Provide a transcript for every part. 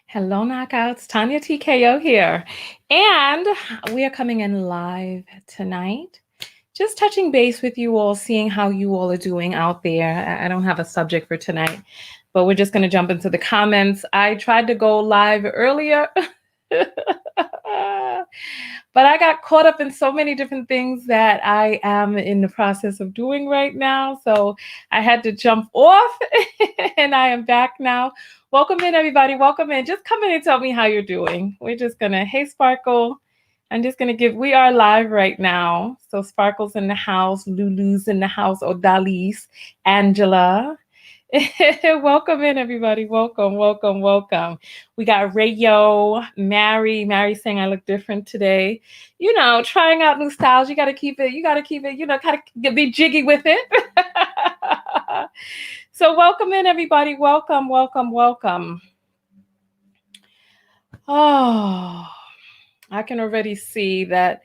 Hello, Knockouts. Tanya TKO here. And we are coming in live tonight. Just touching base with you all, seeing how you all are doing out there. I don't have a subject for tonight, but we're just going to jump into the comments. I tried to go live earlier, but I got caught up in so many different things that I am in the process of doing right now. So I had to jump off and I am back now. Welcome in, everybody. Welcome in. Just come in and tell me how you're doing. We're just going to, hey, Sparkle. I'm just going to we are live right now. So Sparkle's in the house, Lulu's in the house, Odalis, Angela. Welcome in, everybody. Welcome, welcome, welcome. We got Rayo, Mary saying I look different today. You know, trying out new styles. You got to keep it, kind of be jiggy with it. So welcome in, everybody. Welcome, welcome, welcome. Oh, I can already see that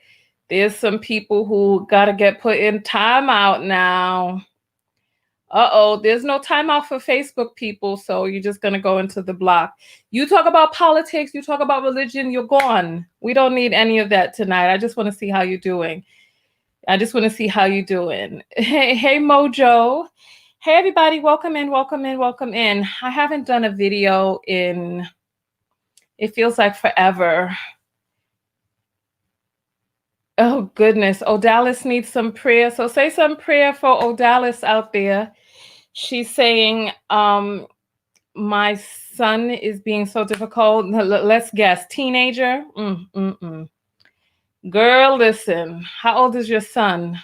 there's some people who got to get put in timeout now. Uh-oh, there's no timeout for Facebook people, so you're just going to go into the block. You talk about politics, you talk about religion, you're gone. We don't need any of that tonight. I just want to see how you're doing. Hey, Mojo. Hey, everybody, welcome in, welcome in, welcome in. I haven't done a video in, it feels like forever. Oh, goodness. Odalis needs some prayer. So say some prayer for Odalis out there. She's saying, my son is being so difficult. Let's guess. Teenager? Girl, listen. How old is your son?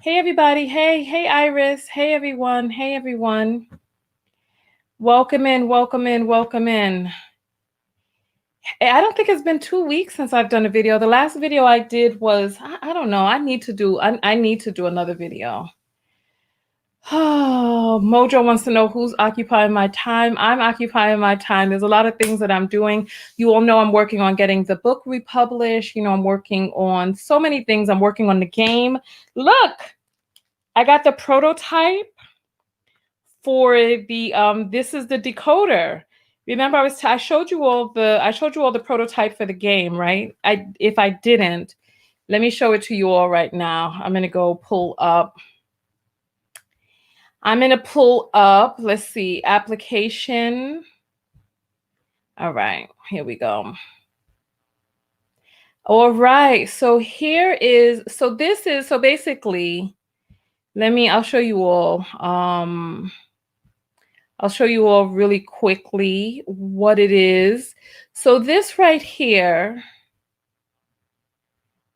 Hey, everybody. Hey, Iris. Hey, everyone. Hey, everyone. Welcome in, welcome in, welcome in. I don't think it's been 2 weeks since I've done a video. The last video I did was, I don't know. I need to do another video. Oh, Mojo wants to know who's occupying my time. I'm occupying my time. There's a lot of things that I'm doing. You all know I'm working on getting the book republished. You know, I'm working on so many things. I'm working on the game. Look, I got the prototype for the this is the decoder. Remember, I showed you all the prototype for the game, right? If I didn't, let me show it to you all right now. I'm gonna go pull up. Let's see, application. All right, here we go. All right, so basically, I'll show you all. I'll show you all really quickly what it is. So this right here,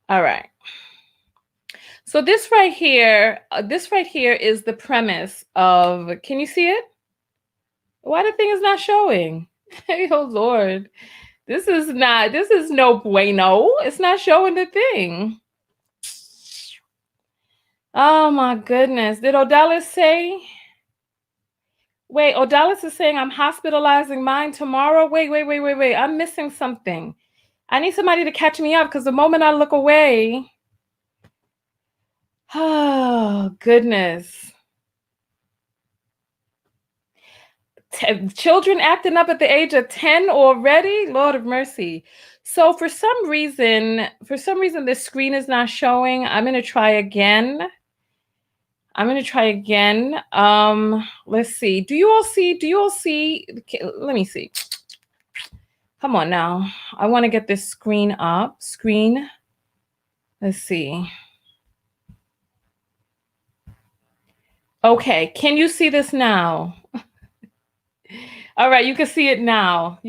all right. So this right here is the premise of, can you see it? Why the thing is not showing? Hey, oh Lord. This is no bueno. It's not showing the thing. Oh my goodness. Did Odalis say? Wait, Odalis is saying I'm hospitalizing mine tomorrow. Wait. I'm missing something. I need somebody to catch me up because the moment I look away, oh goodness. Children acting up at the age of 10 already? Lord of mercy. So for some reason, this screen is not showing. I'm going to try again. Let's see. Do you all see? Let me see. Come on now. I want to get this screen up. Let's see. Okay. Can you see this now? All right. You can see it now.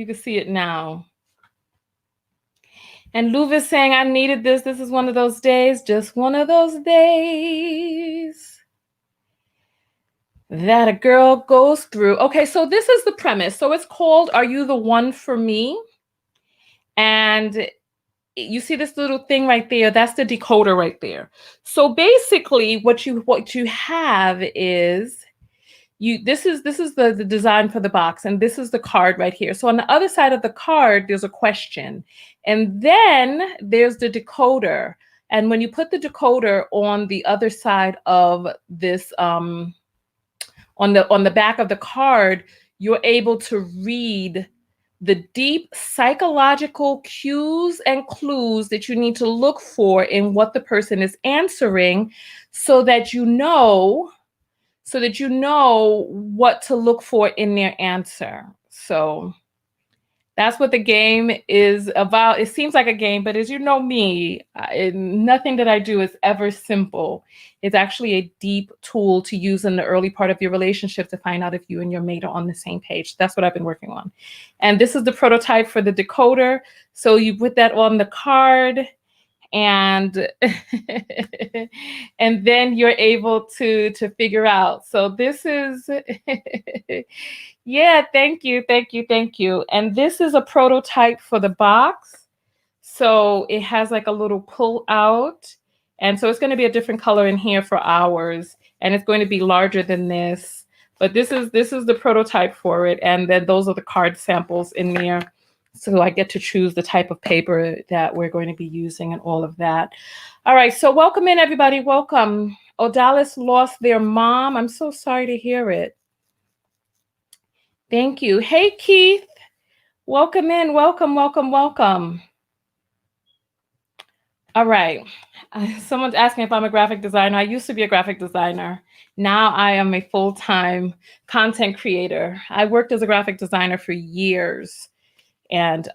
And Luva's saying, I needed this. This is one of those days. Just one of those days that a girl goes through. Okay, so this is the premise. So it's called Are You the One for Me? And you see this little thing right there? That's the decoder right there. So basically what you have is this is the design for the box, and this is the card right here. So on the other side of the card, there's a question. And then there's the decoder. And when you put the decoder on the other side of this, on the back of the card, you're able to read the deep psychological cues and clues that you need to look for in what the person is answering so that you know what to look for in their answer. So that's what the game is about. It seems like a game, but as you know me, nothing that I do is ever simple. It's actually a deep tool to use in the early part of your relationship to find out if you and your mate are on the same page. That's what I've been working on. And this is the prototype for the decoder. So you put that on the card, and and then you're able to figure out. So this is yeah, thank you, thank you, thank you. And this is a prototype for the box. So it has like a little pull out, and so it's going to be a different color in here for ours, and it's going to be larger than this, but this is the prototype for it. And then those are the card samples in there. So I get to choose the type of paper that we're going to be using and all of that. All right, so welcome in, everybody. Welcome. Odalis lost their mom. I'm so sorry to hear it. Thank you. Hey, Keith. Welcome in. Welcome, welcome, welcome. All right. Someone's asking if I'm a graphic designer. I used to be a graphic designer. Now I am a full-time content creator. I worked as a graphic designer for years. And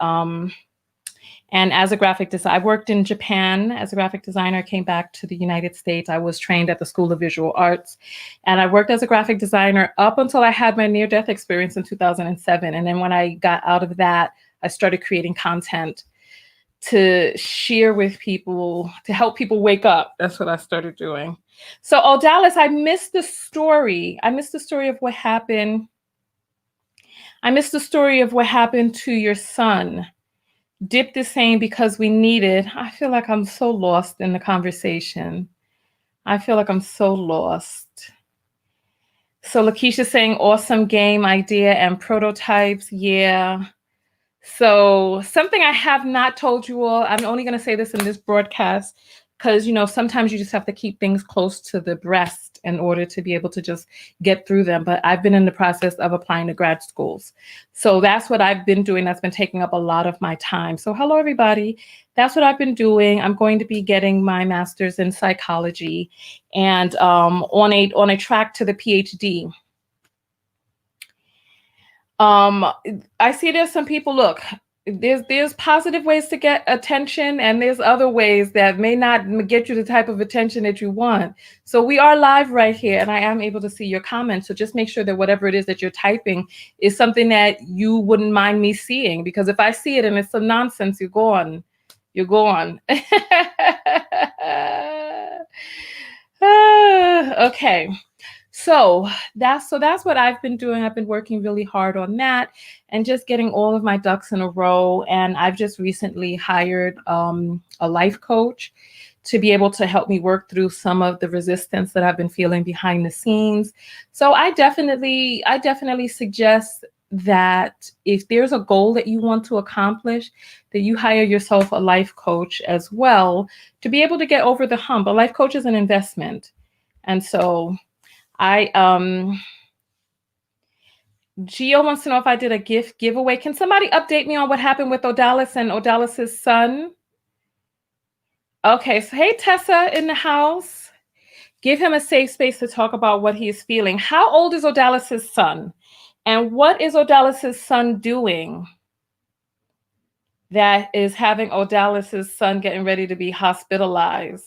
as a graphic designer, I worked in Japan as a graphic designer, came back to the United States. I was trained at the School of Visual Arts, and I worked as a graphic designer up until I had my near-death experience in 2007. And then when I got out of that, I started creating content to share with people, to help people wake up. That's what I started doing. So, Dallas, I missed the story. I missed the story of what happened. I missed the story of what happened to your son. Dip is saying because we need it. I feel like I'm so lost in the conversation. I feel like I'm so lost. So Lakeisha saying awesome game idea and prototypes. Yeah. So something I have not told you all, I'm only going to say this in this broadcast because, you know, sometimes you just have to keep things close to the breast in order to be able to just get through them. But I've been in the process of applying to grad schools. So that's what I've been doing. That's been taking up a lot of my time. So hello, everybody. That's what I've been doing. I'm going to be getting my master's in psychology and on a track to the PhD. I see there's some people, look, there's positive ways to get attention, and there's other ways that may not get you the type of attention that you want. So we are live right here, and I am able to see your comments. So just make sure that whatever it is that you're typing is something that you wouldn't mind me seeing, because if I see it and it's some nonsense, you're gone. You're gone. Okay. So that's what I've been doing. I've been working really hard on that and just getting all of my ducks in a row. And I've just recently hired a life coach to be able to help me work through some of the resistance that I've been feeling behind the scenes. So I definitely suggest that if there's a goal that you want to accomplish, that you hire yourself a life coach as well to be able to get over the hump. A life coach is an investment. And so Gio wants to know if I did a gift giveaway. Can somebody update me on what happened with Odalis and Odalis's son? Okay, so hey, Tessa in the house. Give him a safe space to talk about what he is feeling. How old is Odalis's son? And what is Odalis's son doing that is having Odalis's son getting ready to be hospitalized?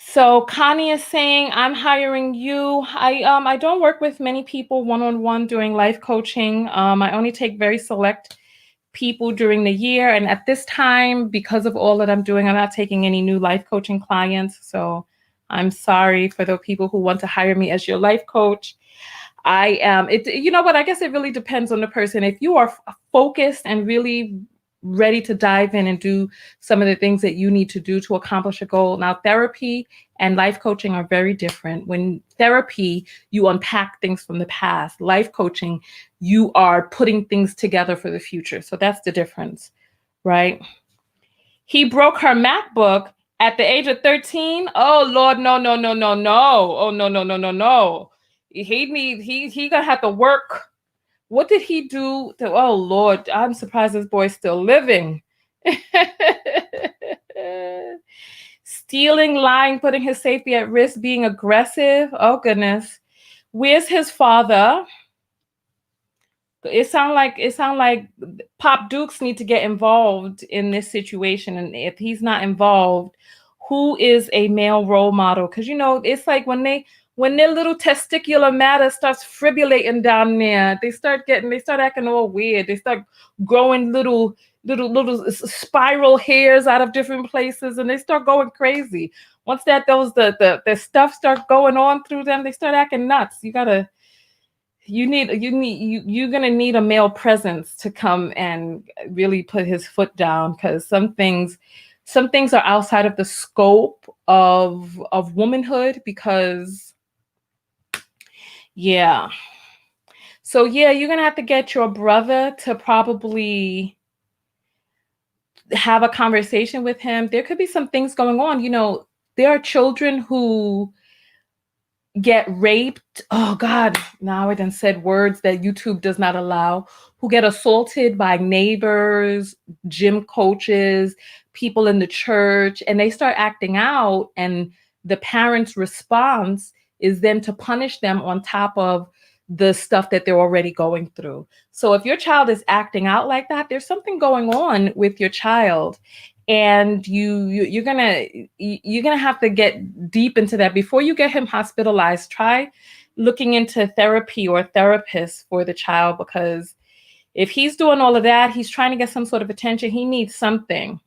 So Connie is saying, I'm hiring you. I don't work with many people one-on-one doing life coaching. I only take very select people during the year. And at this time, because of all that I'm doing, I'm not taking any new life coaching clients. So I'm sorry for the people who want to hire me as your life coach. You know what? I guess it really depends on the person. If you are focused and really ready to dive in and do some of the things that you need to do to accomplish a goal. Now, therapy and life coaching are very different. When therapy, you unpack things from the past. Life coaching, you are putting things together for the future. So that's the difference, right? He broke her MacBook at the age of 13. Oh, Lord, no. Oh, no. He gonna have to work What did he do? Oh Lord, I'm surprised this boy's still living. Stealing, lying, putting his safety at risk, being aggressive. Oh goodness. Where's his father? It sound like Pop Dukes need to get involved in this situation, and if he's not involved, who is a male role model? Because it's like when their little testicular matter starts fibrillating down there, they start acting all weird. They start growing little spiral hairs out of different places, and they start going crazy. Once the stuff starts going on through them, they start acting nuts. You're gonna need a male presence to come and really put his foot down, because some things are outside of the scope of womanhood, because yeah. So yeah, you're gonna have to get your brother to probably have a conversation with him. There could be some things going on. There are children who get raped. Oh God, now I done said words that YouTube does not allow. Who get assaulted by neighbors, gym coaches, people in the church, and they start acting out, and the parents' response is then to punish them on top of the stuff that they're already going through. So if your child is acting out like that, there's something going on with your child, and you're gonna have to get deep into that before you get him hospitalized. Try looking into therapy or therapists for the child, because if he's doing all of that, he's trying to get some sort of attention. He needs something.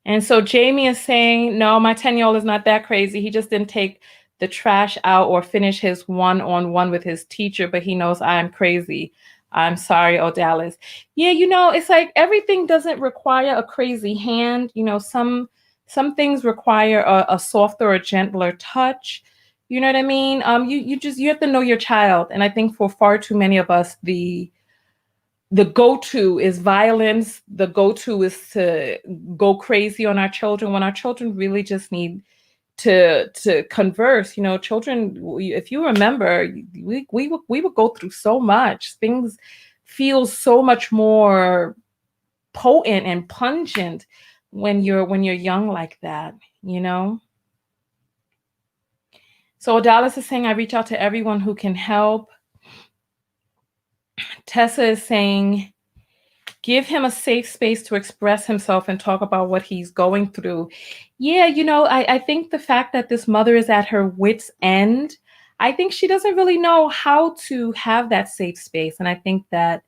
And so Jamie is saying, no, my 10-year-old is not that crazy. He just didn't take the trash out or finish his one-on-one with his teacher, but he knows I'm crazy. I'm sorry, Odalis. Yeah, it's like everything doesn't require a crazy hand. Some things require a softer or gentler touch. You know what I mean? You have to know your child. And I think for far too many of us, the go-to is violence. The go-to is to go crazy on our children, when our children really just need to converse. Children, if you remember, we would go through so much. Things feel so much more potent and pungent when you're young like that. So Dallas is saying, I reach out to everyone who can help. Tessa is saying, give him a safe space to express himself and talk about what he's going through. Yeah, I think the fact that this mother is at her wit's end, I think she doesn't really know how to have that safe space. And I think that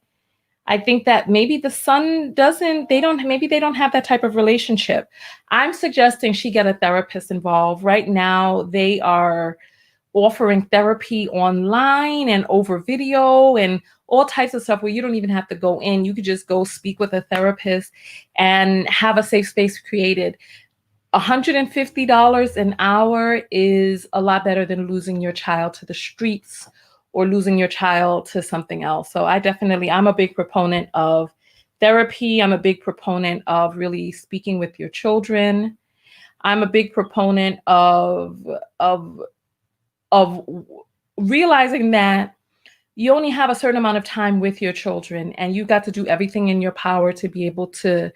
maybe the son maybe they don't have that type of relationship. I'm suggesting she get a therapist involved. Right now, they are offering therapy online and over video and all types of stuff where you don't even have to go in. You could just go speak with a therapist and have a safe space created. $150 an hour is a lot better than losing your child to the streets or losing your child to something else. So I'm a big proponent of therapy. I'm a big proponent of really speaking with your children. I'm a big proponent of realizing that you only have a certain amount of time with your children, and you got to do everything in your power to be able to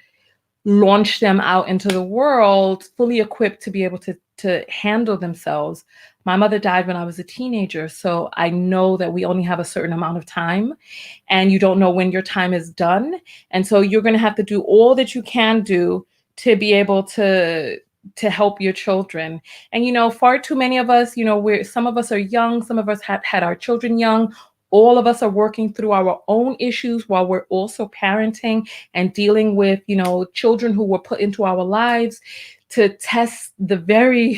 launch them out into the world fully equipped to be able to handle themselves. My mother died when I was a teenager, so I know that we only have a certain amount of time, and you don't know when your time is done. And so you're going to have to do all that you can do to be able to help your children. And far too many of us, some of us are young, some of us have had our children young. All of us are working through our own issues while we're also parenting and dealing with, children who were put into our lives to test the very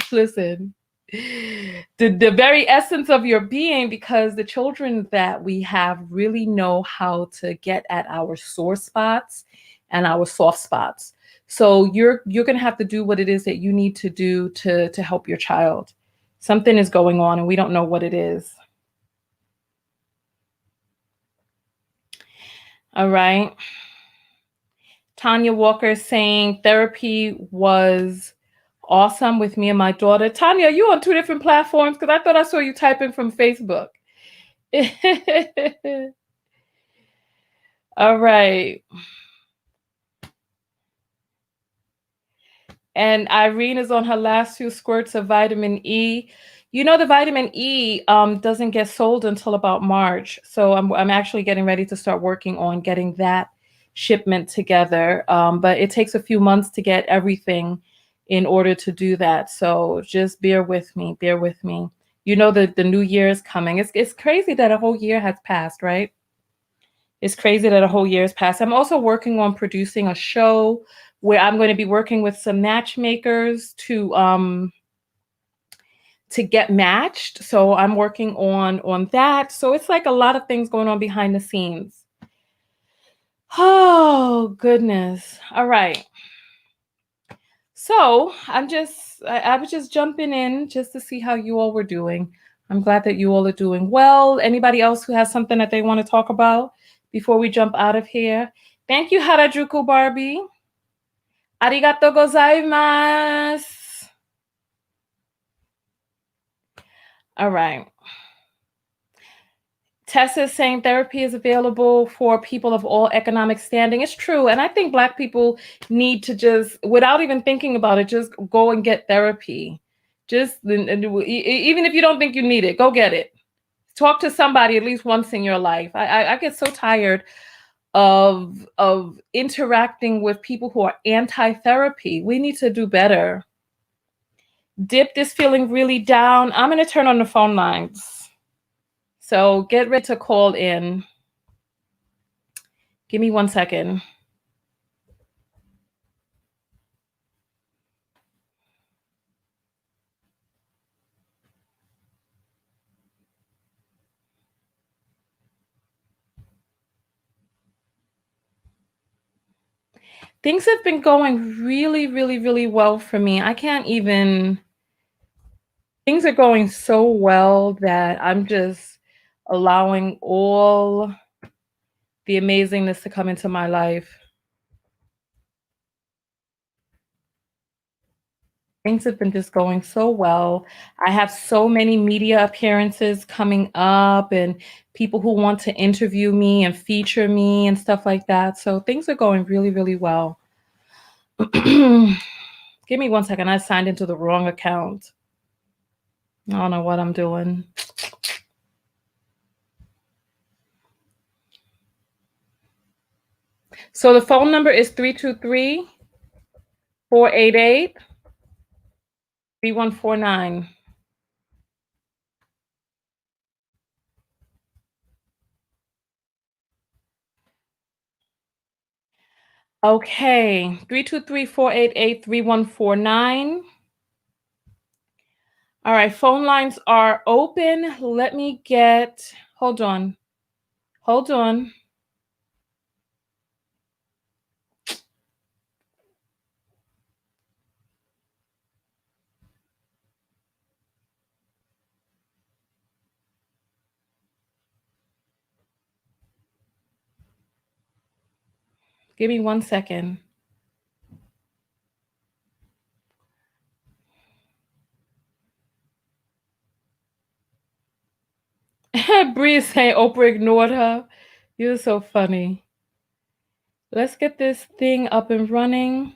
essence of your being, because the children that we have really know how to get at our sore spots and our soft spots. So you're going to have to do what it is that you need to do to help your child. Something is going on and we don't know what it is. All right. Tanya Walker saying therapy was awesome with me and my daughter. Tanya, are you on two different platforms? Because I thought I saw you typing from Facebook. All right. And Irene is on her last few squirts of vitamin E. You know, the vitamin E doesn't get sold until about March. So I'm actually getting ready to start working on getting that shipment together. But it takes a few months to get everything in order to do that. So just bear with me. Bear with me. You know, the new year is coming. It's crazy that a whole year has passed, right? It's crazy that a whole year has passed. I'm also working on producing a show where I'm going to be working with some matchmakers to get matched. So I'm working on that. So it's like a lot of things going on behind the scenes. Oh goodness. All right. So I was just jumping in just to see how you all were doing. I'm glad that you all are doing well. Anybody else who has something that they want to talk about before we jump out of here? Thank you, Harajuku Barbie. Arigato gozaimasu. All right. Tessa is saying therapy is available for people of all economic standing. It's true. And I think Black people need to just, without even thinking about it, just go and get therapy. Just, even if you don't think you need it, go get it. Talk to somebody at least once in your life. I get so tired of interacting with people who are anti-therapy. We need to do better. Dip is feeling really down. I'm going to turn on the phone lines. So get ready to call in. Give me 1 second. Things have been going really, really, really well for me. I can't even, things are going so well that I'm just allowing all the amazingness to come into my life. Things have been just going so well. I have so many media appearances coming up and people who want to interview me and feature me and stuff like that. So things are going really, really well. Give me 1 second. I signed into the wrong account. I don't know what I'm doing. So the phone number is 323-488-3149. Okay, 323-488-3149. All right, phone lines are open. Let me get, hold on. Hold on. Give me 1 second. Bree is saying Oprah ignored her. You're so funny. Let's get this thing up and running.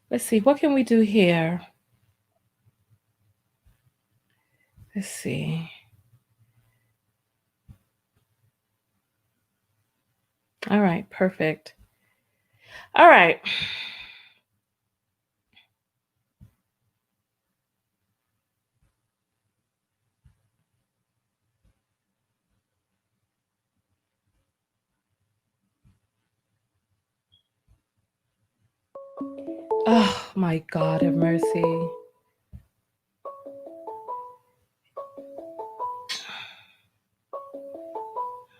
Let's see, what can we do here? Let's see. All right, perfect. All right. Oh my God, have mercy.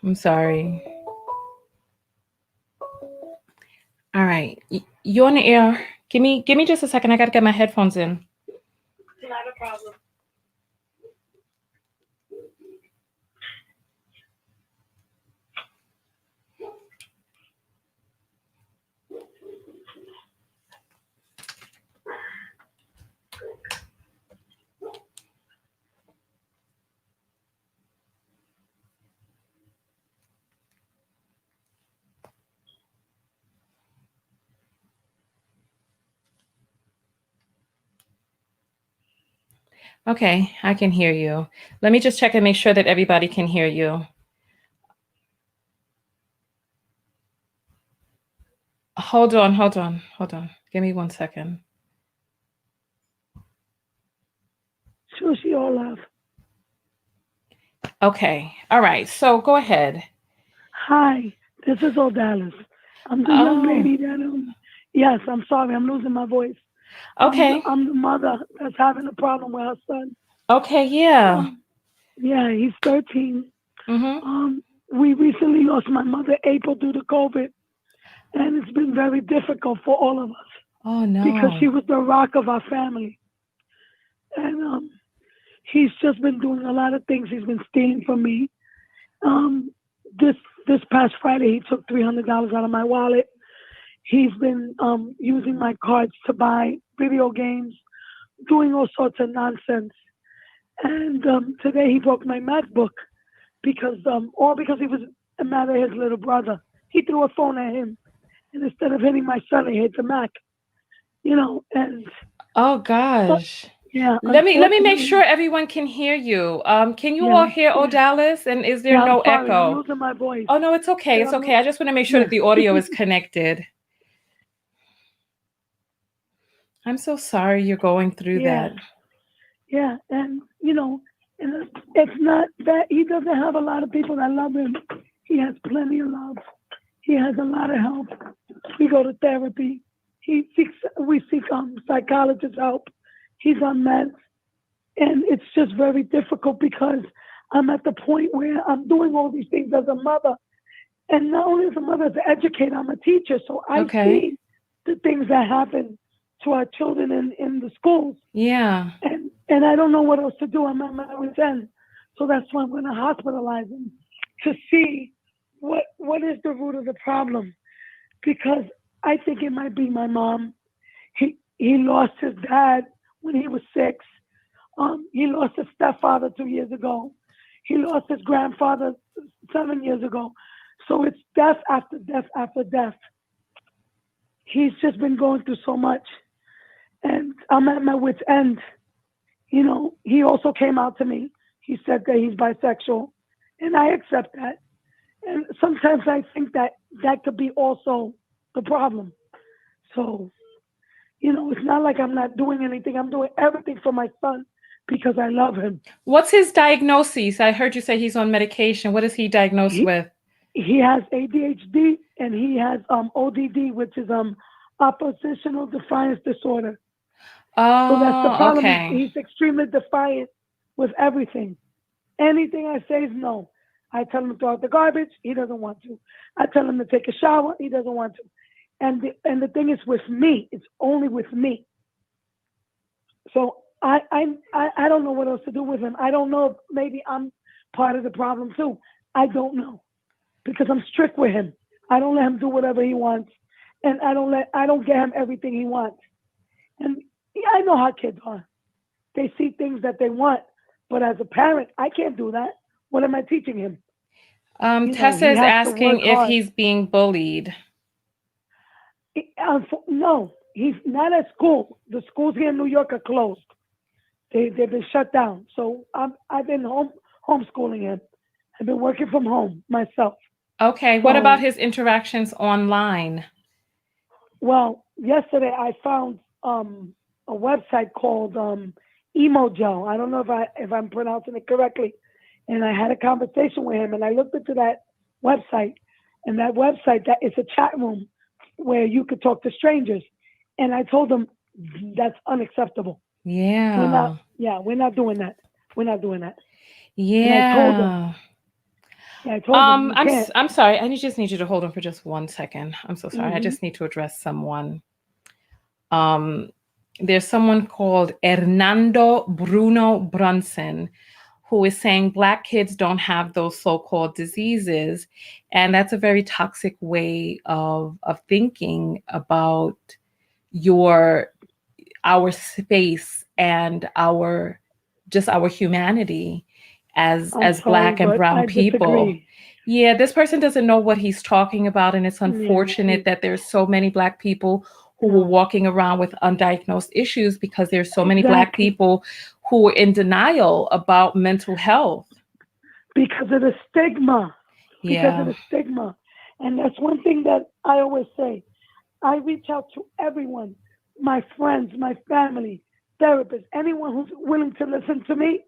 I'm sorry. All right, you're on the air. Give me just a second. I gotta get my headphones in. Not a problem. Okay, I can hear you. Let me just check and make sure that everybody can hear you. Hold on, hold on, hold on. Give me 1 second. Sure, she all laugh. Okay, all right. So go ahead. Hi, this is Odalis. I'm the young Oh, lady that Yes, I'm sorry, I'm losing my voice. okay. I'm the mother that's having a problem with her son. Okay, yeah. Um, yeah, he's 13. Mm-hmm. We recently lost my mother April due to COVID, and it's been very difficult for all of us Oh because she no. was the rock of our family. And he's just been doing a lot of things. He's been stealing from me. Um, this this past Friday, he took $300 out of my wallet. He's been using my cards to buy video games, doing all sorts of nonsense. And today he broke my MacBook because all because he was mad at his little brother. He threw a phone at him, and instead of hitting my son, he hit the Mac. And Oh uh, gosh. yeah, Let me make unfortunately, sure everyone can hear you. Can you all yeah, hear yeah, Odalis? And is there yeah. I'm no sorry, I'm echo? losing my voice, Oh no, it's okay. but It's I'm okay. not. I just want to make sure Yeah, that the audio is connected. I'm so sorry you're going through yeah, that. yeah, and and it's not that he doesn't have a lot of people that love him. He has plenty of love. He has a lot of help. We go to therapy. We seek psychologist help. He's on meds, and it's just very difficult because I'm at the point where I'm doing all these things as a mother, and not only as a mother, as an educator, I'm a teacher, so I Okay. see the things that happen to our children in the schools, Yeah. and I don't know what else to do. I'm at my wit's end, so that's why I'm going to hospitalize him to see what is the root of the problem, because I think it might be my mom. He lost his dad when he was 6. He lost his stepfather 2 years ago. He lost his grandfather 7 years ago. So it's death after death after death. He's just been going through so much, and I'm at my wit's end. He also came out to me. He said that he's bisexual, and I accept that. And sometimes I think that that could be also the problem. So, it's not like I'm not doing anything. I'm doing everything for my son because I love him. What's his diagnosis? I heard you say he's on medication. What is he diagnosed He with? he has ADHD and he has ODD, which is oppositional defiance disorder. So that's the Oh, problem. okay. He's extremely defiant with everything. Anything I say is no. I tell him to throw out the garbage. He doesn't want to. I tell him to take a shower. He doesn't want to. And the thing is with me. It's only with me. So I don't know what else to do with him. I don't know if maybe I'm part of the problem too. I don't know because I'm strict with him. I don't let him do whatever he wants, and I don't get him everything he wants. And yeah, I know how kids are. They see things that they want, but as a parent, I can't do that. What am I teaching him? Tessa He is has to asking work if hard. he's being bullied. No, he's not at school. The schools here in New York are closed. They've been shut down. So I've been homeschooling him. I've been working from home myself. Okay, what about So his interactions online? well, yesterday I found a website called Emogel. I don't know if I'm pronouncing it correctly. And I had a conversation with him, and I looked into that website, and that website that is a chat room where you could talk to strangers. And I told him that's unacceptable. We're not, Yeah. yeah, we're not doing that. We're not doing that. And Yeah. I told him you can't. I'm sorry. I just need you to hold on for just 1 second. I'm so sorry. I Hmm. just need to address someone. Um, there's someone called Hernando Bruno Brunson who is saying Black kids don't have those so-called diseases, and that's a very toxic way of thinking about your our space and our humanity I'm as sorry, Black and but brown I people. disagree. Yeah, this person doesn't know what he's talking about, and it's Yeah, unfortunate that there's so many Black people who were no, walking around with undiagnosed issues because there's so many Black exactly. people who are in denial about mental health. Because of the stigma. Because of Yeah. the stigma. And that's one thing that I always say. I reach out to everyone, my friends, my family, therapists, anyone who's willing to listen to me,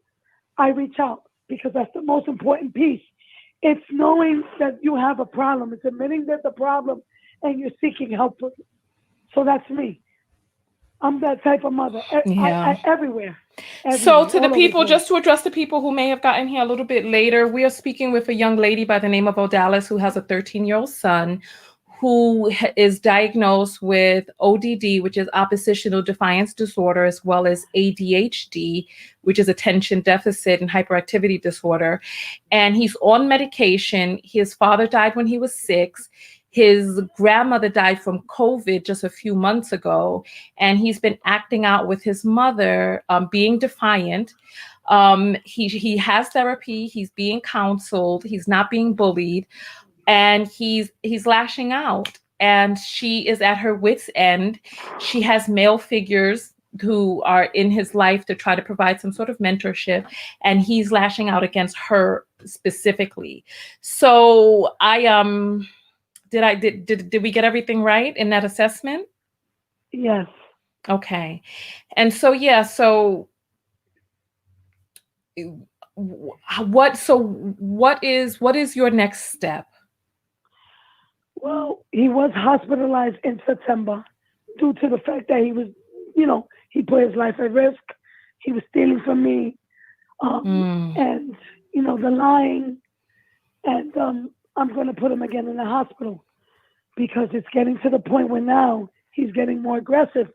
I reach out because that's the most important piece. It's knowing that you have a problem. It's admitting there's a problem and you're seeking help. So that's me. I'm that type of mother. Yeah. Everywhere. So to the all over people, place. just to address the people who may have gotten here a little bit later, we are speaking with a young lady by the name of Odalis who has a 13-year-old son who is diagnosed with ODD, which is oppositional defiance disorder, as well as ADHD, which is attention deficit and hyperactivity disorder. And he's on medication. His father died when he was 6. His grandmother died from COVID just a few months ago, and he's been acting out with his mother, being defiant. He has therapy. He's being counseled. He's not being bullied, and he's lashing out. And she is at her wit's end. She has male figures who are in his life to try to provide some sort of mentorship, and he's lashing out against her specifically. So did we get everything right in that assessment? Yes. Okay. And so, yeah, so what is your next step? Well, he was hospitalized in September due to the fact that he was, he put his life at risk. He was stealing from me, and, the lying. And I'm going to put him again in the hospital because it's getting to the point where now he's getting more aggressive.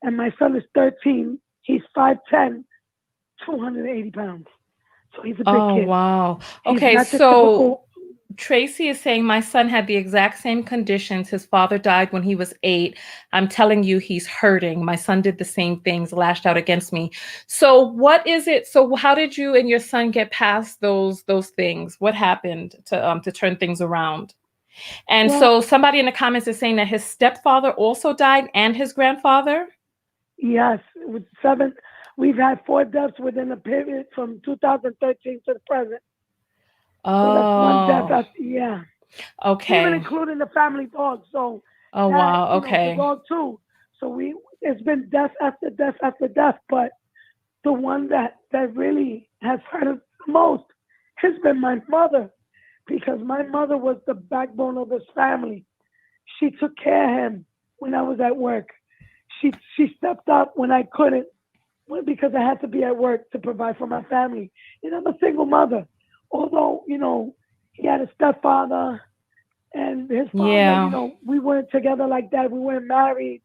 And my son is 13. He's 5'10", 280 pounds. So he's a big kid. Oh, wow. Okay, so Tracy is saying my son had the exact same conditions. His father died when he was 8. I'm telling you, he's hurting. My son did the same things, lashed out against me. So what is it? So how did you and your son get past those things? What happened to turn things around? And so somebody in the comments is saying that his stepfather also died and his grandfather? Yes, with 7. We've had 4 deaths within a period from 2013 to the present. Oh. So that's 1 death. Yeah. Okay. Even including the family dog. So. Oh, wow. Okay. The dog too. So it's been death after death after death. But the one that really has hurt us the most has been my mother, because my mother was the backbone of this family. She took care of him when I was at work. She stepped up when I couldn't, because I had to be at work to provide for my family. And I'm a single mother. Although, he had a stepfather and his father, Yeah. we weren't together like that. We weren't married.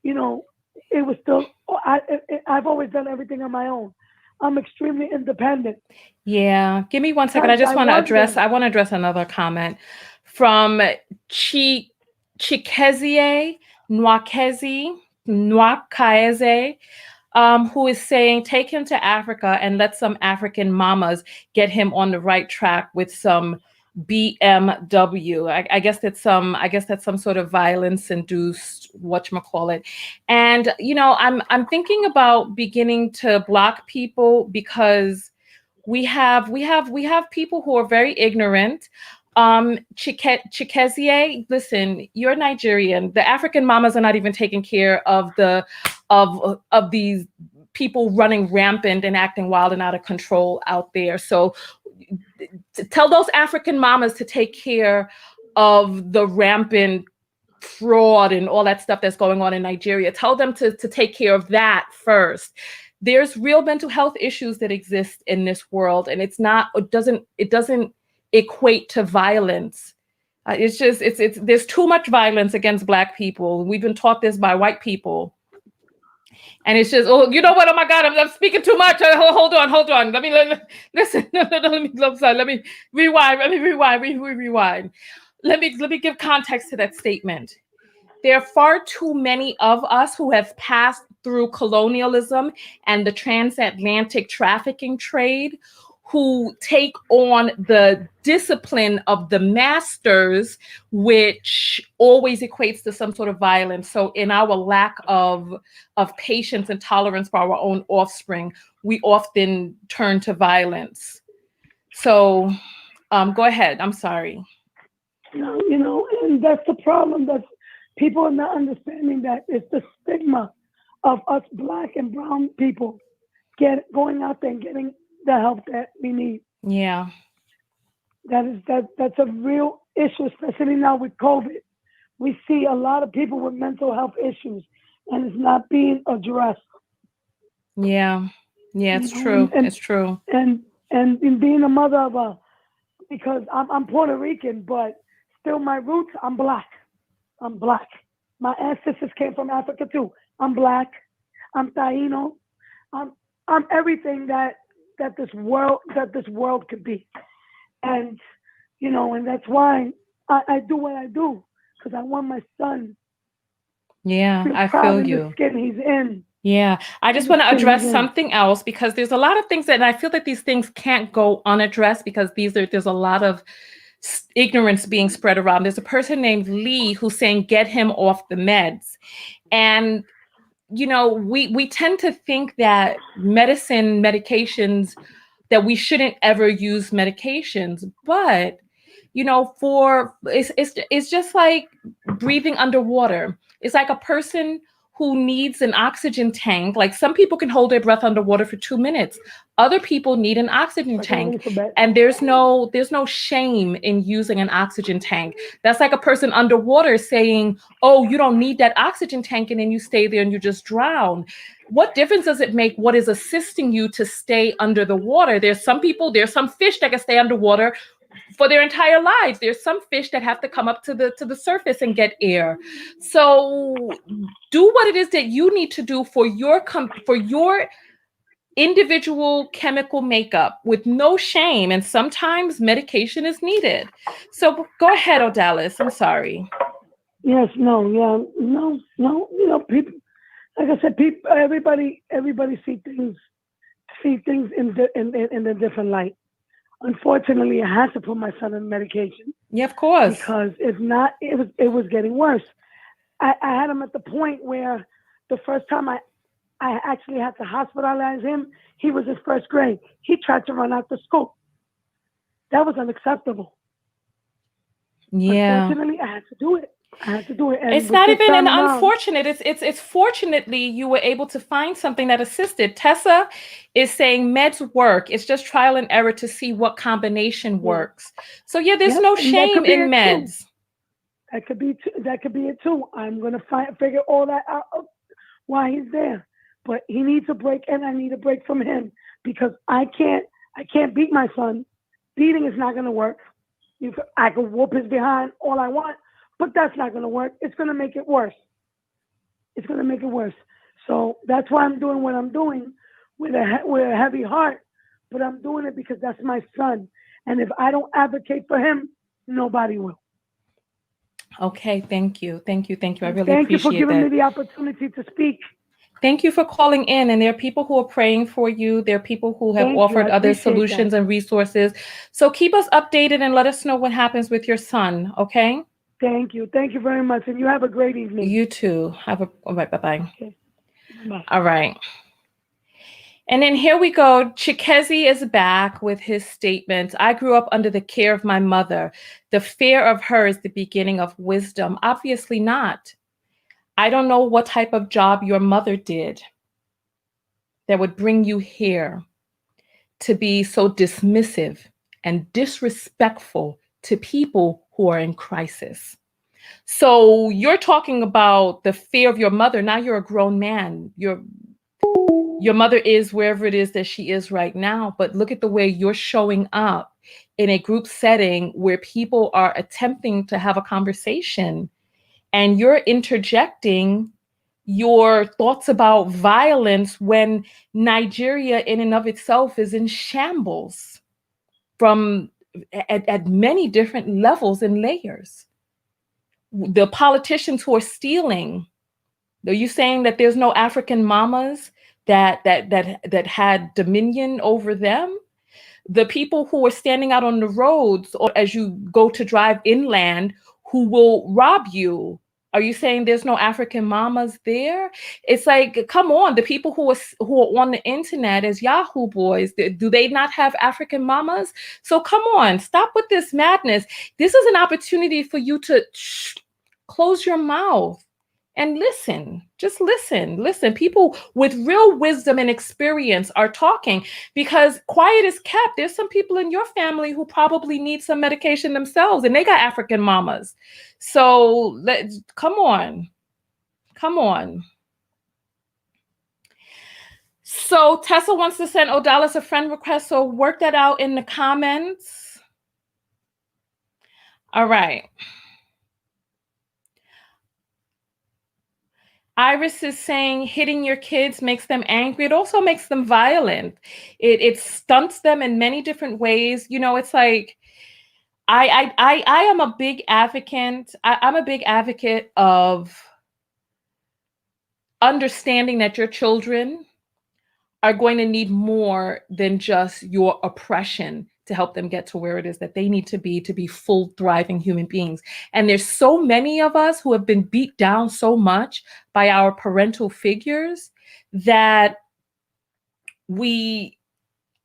It was still, I've always done everything on my own. I'm extremely independent. Yeah. Give me 1 second. I just want to address, another comment from Chikezie Nwakaeze, who is saying, take him to Africa and let some African mamas get him on the right track with some BMW. I guess that's some sort of violence-induced whatchamacallit. And I'm thinking about beginning to block people because we have people who are very ignorant. Chikezie, listen, you're Nigerian. The African mamas are not even taking care of of these people running rampant and acting wild and out of control out there. So tell those African mamas to take care of the rampant fraud and all that stuff that's going on in Nigeria. Tell them to take care of that first. There's real mental health issues that exist in this world, and it doesn't equate to violence. There's too much violence against Black people. We've been taught this by white people. And it's just, oh, you know what? Oh my God, I'm speaking too much. Hold on. Listen. Let me rewind. Let me give context to that statement. There are far too many of us who have passed through colonialism and the transatlantic trafficking trade who take on the discipline of the masters, which always equates to some sort of violence. So in our lack of patience and tolerance for our own offspring, we often turn to violence. So go ahead. I'm sorry. No, and that's the problem. That people are not understanding that it's the stigma of us Black and brown people going out there and getting the help that we need. Yeah. That's a real issue, especially now with COVID. We see a lot of people with mental health issues, and it's not being addressed. Yeah. Yeah, it's true. It's true. And in being a mother of because I'm Puerto Rican, but still my roots, I'm Black. I'm Black. My ancestors came from Africa too. I'm Black. I'm Taino. I'm everything that this world could be. And and that's why I do what I do, because I want my son. Yeah, I feel you. The skin he's in. Yeah, I just want to address something else, because there's a lot of things that, and I feel that these things can't go unaddressed, because there's a lot of ignorance being spread around. There's a person named Lee who's saying, get him off the meds. And we tend to think that medications, that we shouldn't ever use medications, but it's just like breathing underwater. It's like a person who needs an oxygen tank. Like, some people can hold their breath underwater for 2 minutes. Other people need an oxygen tank. And there's no shame in using an oxygen tank. That's like a person underwater saying, oh, you don't need that oxygen tank, and then you stay there and you just drown. What difference does it make what is assisting you to stay under the water? There's some fish that can stay underwater for their entire lives. There's some fish that have to come up to the surface and get air. So do what it is that you need to do for your individual chemical makeup with no shame. And sometimes medication is needed. So go ahead, Odalis. I'm sorry. Yes, no, yeah, no. People, like I said, everybody see things in a different light. Unfortunately, I had to put my son on medication. Yeah, of course. Because if not, it was getting worse. I had him at the point where the first time I actually had to hospitalize him, he was in first grade. He tried to run out the school. That was unacceptable. Yeah. Unfortunately, I had to do it. And it's not even an unfortunate. It's fortunately you were able to find something that assisted. Tessa is saying meds work. It's just trial and error to see what combination works. So yeah, there's no shame in meds. Too. That could be it too. I'm gonna figure all that out why he's there. But he needs a break, and I need a break from him, because I can't beat my son. Beating is not gonna work. I can whoop his behind all I want, but that's not going to work. It's going to make it worse. So that's why I'm doing what I'm doing with a heavy heart, but I'm doing it because that's my son. And if I don't advocate for him, nobody will. Okay, thank you. I really appreciate that. Thank you for giving me the opportunity to speak. Thank you for calling in. And there are people who are praying for you. There are people who have offered other solutions and resources. So keep us updated and let us know what happens with your son, okay? Thank you. Thank you very much. And you have a great evening. You too. All right, bye-bye. Okay. Bye. All right. And then here we go. Chikezi is back with his statement. I grew up under the care of my mother. The fear of her is the beginning of wisdom. Obviously not. I don't know what type of job your mother did that would bring you here to be so dismissive and disrespectful to people who are in crisis. So you're talking about the fear of your mother. Now you're a grown man. Your mother is wherever it is that she is right now, but look at the way you're showing up in a group setting where people are attempting to have a conversation, and you're interjecting your thoughts about violence when Nigeria in and of itself is in shambles from at many different levels and layers. The politicians who are stealing, are you saying that there's no African mamas that had dominion over them? the people who are standing out on the roads or as you go to drive inland who will rob you. Are you saying there's no African mamas there? It's like, come on, the people who are on the internet as Yahoo boys, do they not have African mamas? So come on, stop with this madness. This is an opportunity for you to close your mouth and listen. Just listen. People with real wisdom and experience are talking, because quiet is kept. There's some people in your family who probably need some medication themselves, and they got African mamas. So come on. So Tessa wants to send Odalis a friend request, so work that out in the comments. All right. Iris is saying hitting your kids makes them angry. It also makes them violent. It stunts them in many different ways. You know, it's like I am a big advocate. I'm a big advocate of understanding that your children are going to need more than just your oppression to help them get to where it is that they need to be full, thriving human beings. And there's so many of us who have been beat down so much by our parental figures that we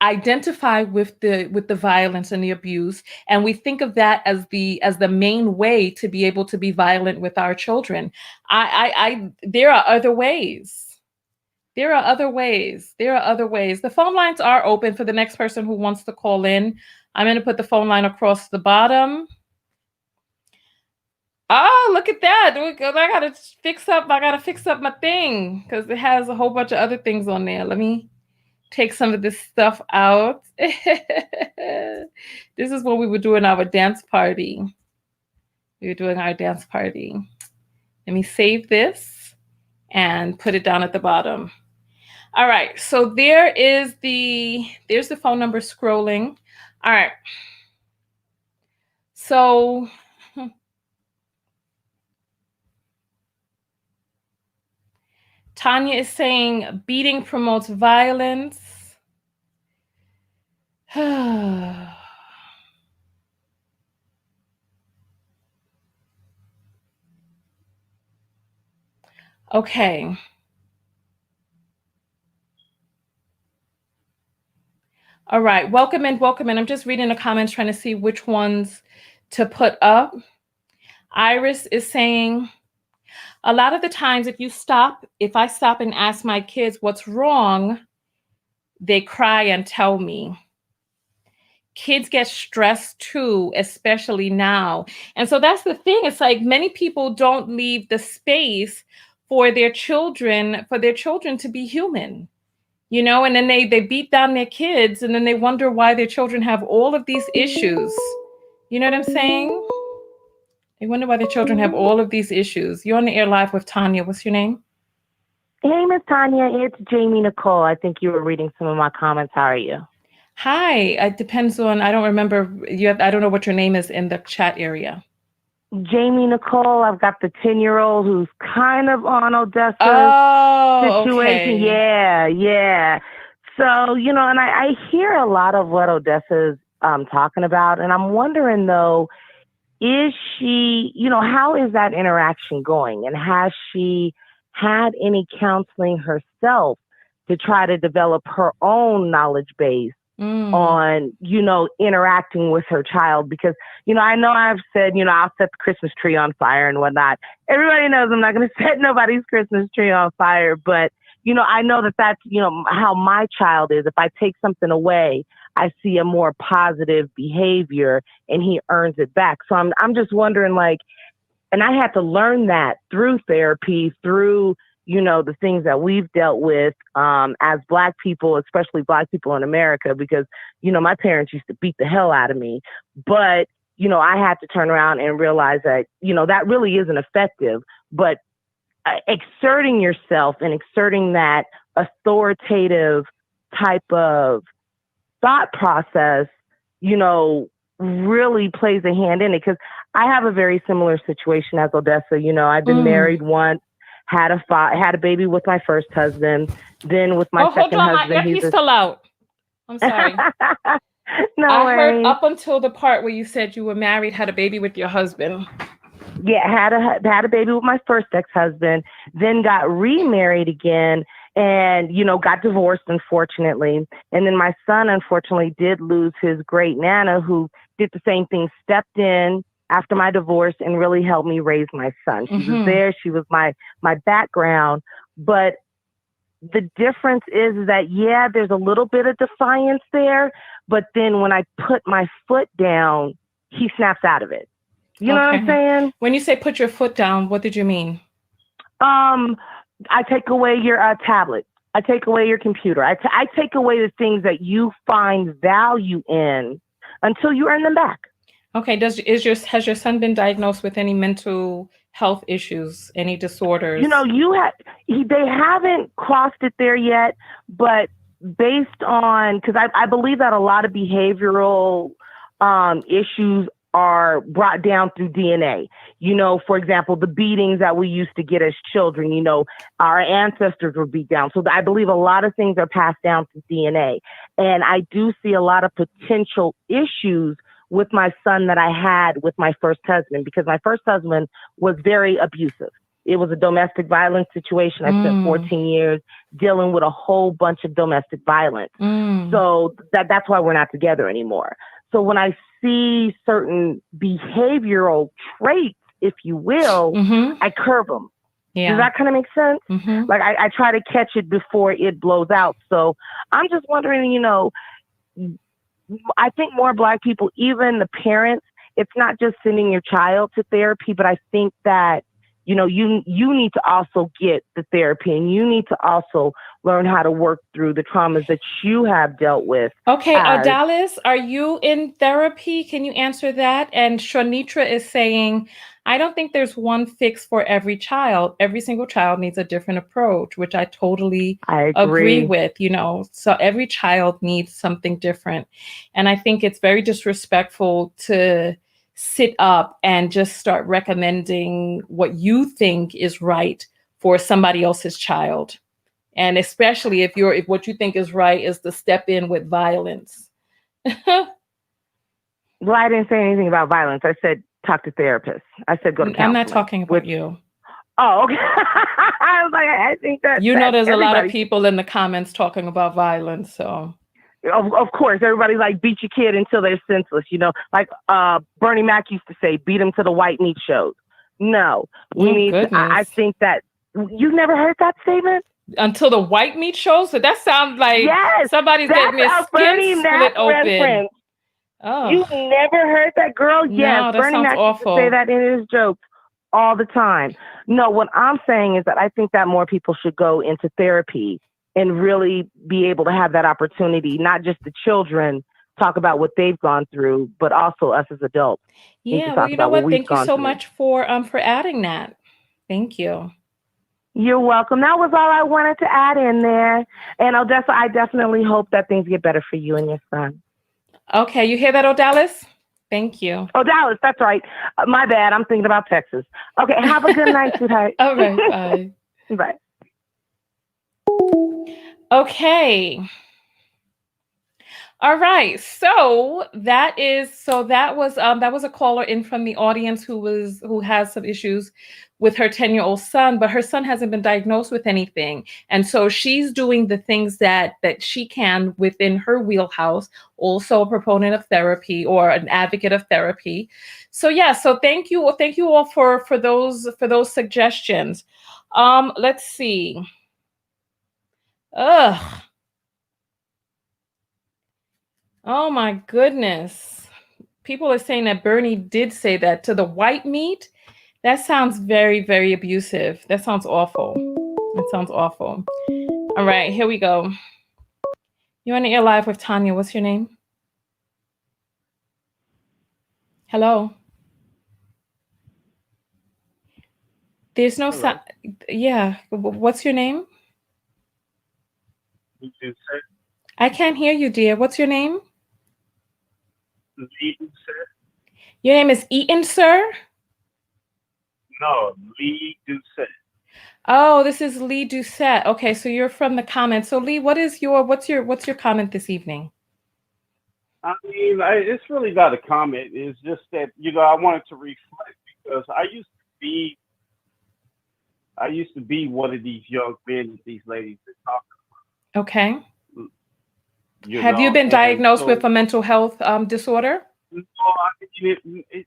identify with the violence and the abuse, and we think of that as the main way to be able to be violent with our children. There are other ways. There are other ways. The phone lines are open for the next person who wants to call in. I'm going to put the phone line across the bottom. Oh, look at that. I got to fix up my thing because it has a whole bunch of other things on there. Let me take some of this stuff out. This is what we were doing our dance party. Let me save this and put it down at the bottom. All right, so there's the phone number scrolling. All right. So Tanya is saying beating promotes violence. Okay. All right, welcome in. I'm just reading the comments, trying to see which ones to put up. Iris is saying, a lot of the times if I stop and ask my kids what's wrong, they cry and tell me. Kids get stressed too, especially now. And so that's the thing. It's like many people don't leave the space for their children to be human. You know, and then they beat down their kids, and then they wonder why their children have all of these issues. You know what I'm saying? They wonder why their children have all of these issues. You're on the air live with Tanya. What's your name? Hey, Miss Tanya. It's Jamie Nicole. I think you were reading some of my comments. How are you? Hi. It depends on, I don't remember. I don't know what your name is in the chat area. Jamie Nicole. I've got the 10-year-old who's kind of on Odessa's situation. Okay. Yeah. So, you know, and I hear a lot of what Odessa's talking about. And I'm wondering, though, is she, you know, how is that interaction going? And has she had any counseling herself to try to develop her own knowledge base on, you know, interacting with her child? Because, you know, I know I've said, you know, I'll set the Christmas tree on fire and whatnot. Everybody knows I'm not going to set nobody's Christmas tree on fire. But, you know, I know that that's, you know, how my child is. If I take something away, I see a more positive behavior and he earns it back. So I'm just wondering, like, and I had to learn that through therapy, through, you know, the things that we've dealt with as Black people, especially Black people in America, because, you know, my parents used to beat the hell out of me. But, you know, I had to turn around and realize that, you know, that really isn't effective. But exerting yourself and exerting that authoritative type of thought process, you know, really plays a hand in it. Because I have a very similar situation as Odessa. You know, I've been married once. Had a baby with my first husband, then with my second husband. He's still out. I'm sorry. No I heard worries. up until the part where you said you were married, had a baby with your husband. Yeah, had a baby with my first ex-husband, then got remarried again, and got divorced, unfortunately. And then my son unfortunately did lose his great nana, who did the same thing, stepped in after my divorce and really helped me raise my son. She was there, she was my background. But the difference is that, yeah, there's a little bit of defiance there, but then when I put my foot down, he snaps out of it. You know what I'm saying? When you say put your foot down, what did you mean? I take away your tablet. I take away your computer. I take away the things that you find value in until you earn them back. Okay. Has your son been diagnosed with any mental health issues, any disorders? They haven't crossed it there yet, but based on, because I believe that a lot of behavioral issues are brought down through DNA. For example, the beatings that we used to get as children, our ancestors were beat down. So I believe a lot of things are passed down through DNA. And I do see a lot of potential issues with my son that I had with my first husband, because my first husband was very abusive. It was a domestic violence situation. I spent 14 years dealing with a whole bunch of domestic violence. So that's why we're not together anymore. So when I see certain behavioral traits, if you will, I curb them. Yeah. Does that kind of make sense? Like I try to catch it before it blows out. So I'm just wondering, I think more Black people, even the parents, it's not just sending your child to therapy, but I think that you need to also get the therapy, and you need to also learn how to work through the traumas that you have dealt with. Okay, Dallas, are you in therapy? Can you answer that? And Shanitra is saying, I don't think there's one fix for every child. Every single child needs a different approach, which I totally agree with, So every child needs something different. And I think it's very disrespectful to sit up and just start recommending what you think is right for somebody else's child. And especially if what you think is right is to step in with violence. Well, I didn't say anything about violence. I said talk to therapists. I said go to counseling. I'm not talking about you. Oh, okay. I was like, I think that there's a lot of people in the comments talking about violence. So of course, everybody's like, beat your kid until they're senseless. Like Bernie Mac used to say, beat them to the white meat shows. No, we need. I think that you've never heard that statement. Until the white meat shows. So that sounds like somebody's getting their skin split open. Reference. Oh, you've never heard that, girl? Yes, no, Bernie Mac used to say that in his jokes all the time. No, what I'm saying is that I think that more people should go into therapy and really be able to have that opportunity, not just the children talk about what they've gone through, but also us as adults. Yeah, well, you know what? Thank you so much for adding that. Thank you. You're welcome. That was all I wanted to add in there. And Odessa, I definitely hope that things get better for you and your son. Okay, you hear that, Odalis? Thank you. Odalis, that's right. My bad. I'm thinking about Texas. Okay, have a good night, sweetheart. All right, bye. Bye. Okay. All right. So that was a caller in from the audience who has some issues with her 10-year-old son, but her son hasn't been diagnosed with anything. And so she's doing the things that she can within her wheelhouse, also a proponent of therapy or an advocate of therapy. So yeah, so thank you all for those suggestions. Let's see. Ugh. Oh my goodness. People are saying that Bernie did say that to the white meat. That sounds very, very abusive. That sounds awful. That sounds awful. All right, here we go. You're on the air live with Tanya. What's your name? Hello. There's no sound. Yeah. What's your name? I can't hear you, dear. What's your name? Lee Doucette. Your name is Eaton, sir? No, Lee Doucette. Oh, this is Lee Doucette. Okay, so you're from the comments. So Lee, what's your comment this evening? I mean, it's really not a comment. It's just that I wanted to reflect because I used to be one of these young men that these ladies are Okay. talking. Have you been And diagnosed with so a mental health disorder? no, I mean, it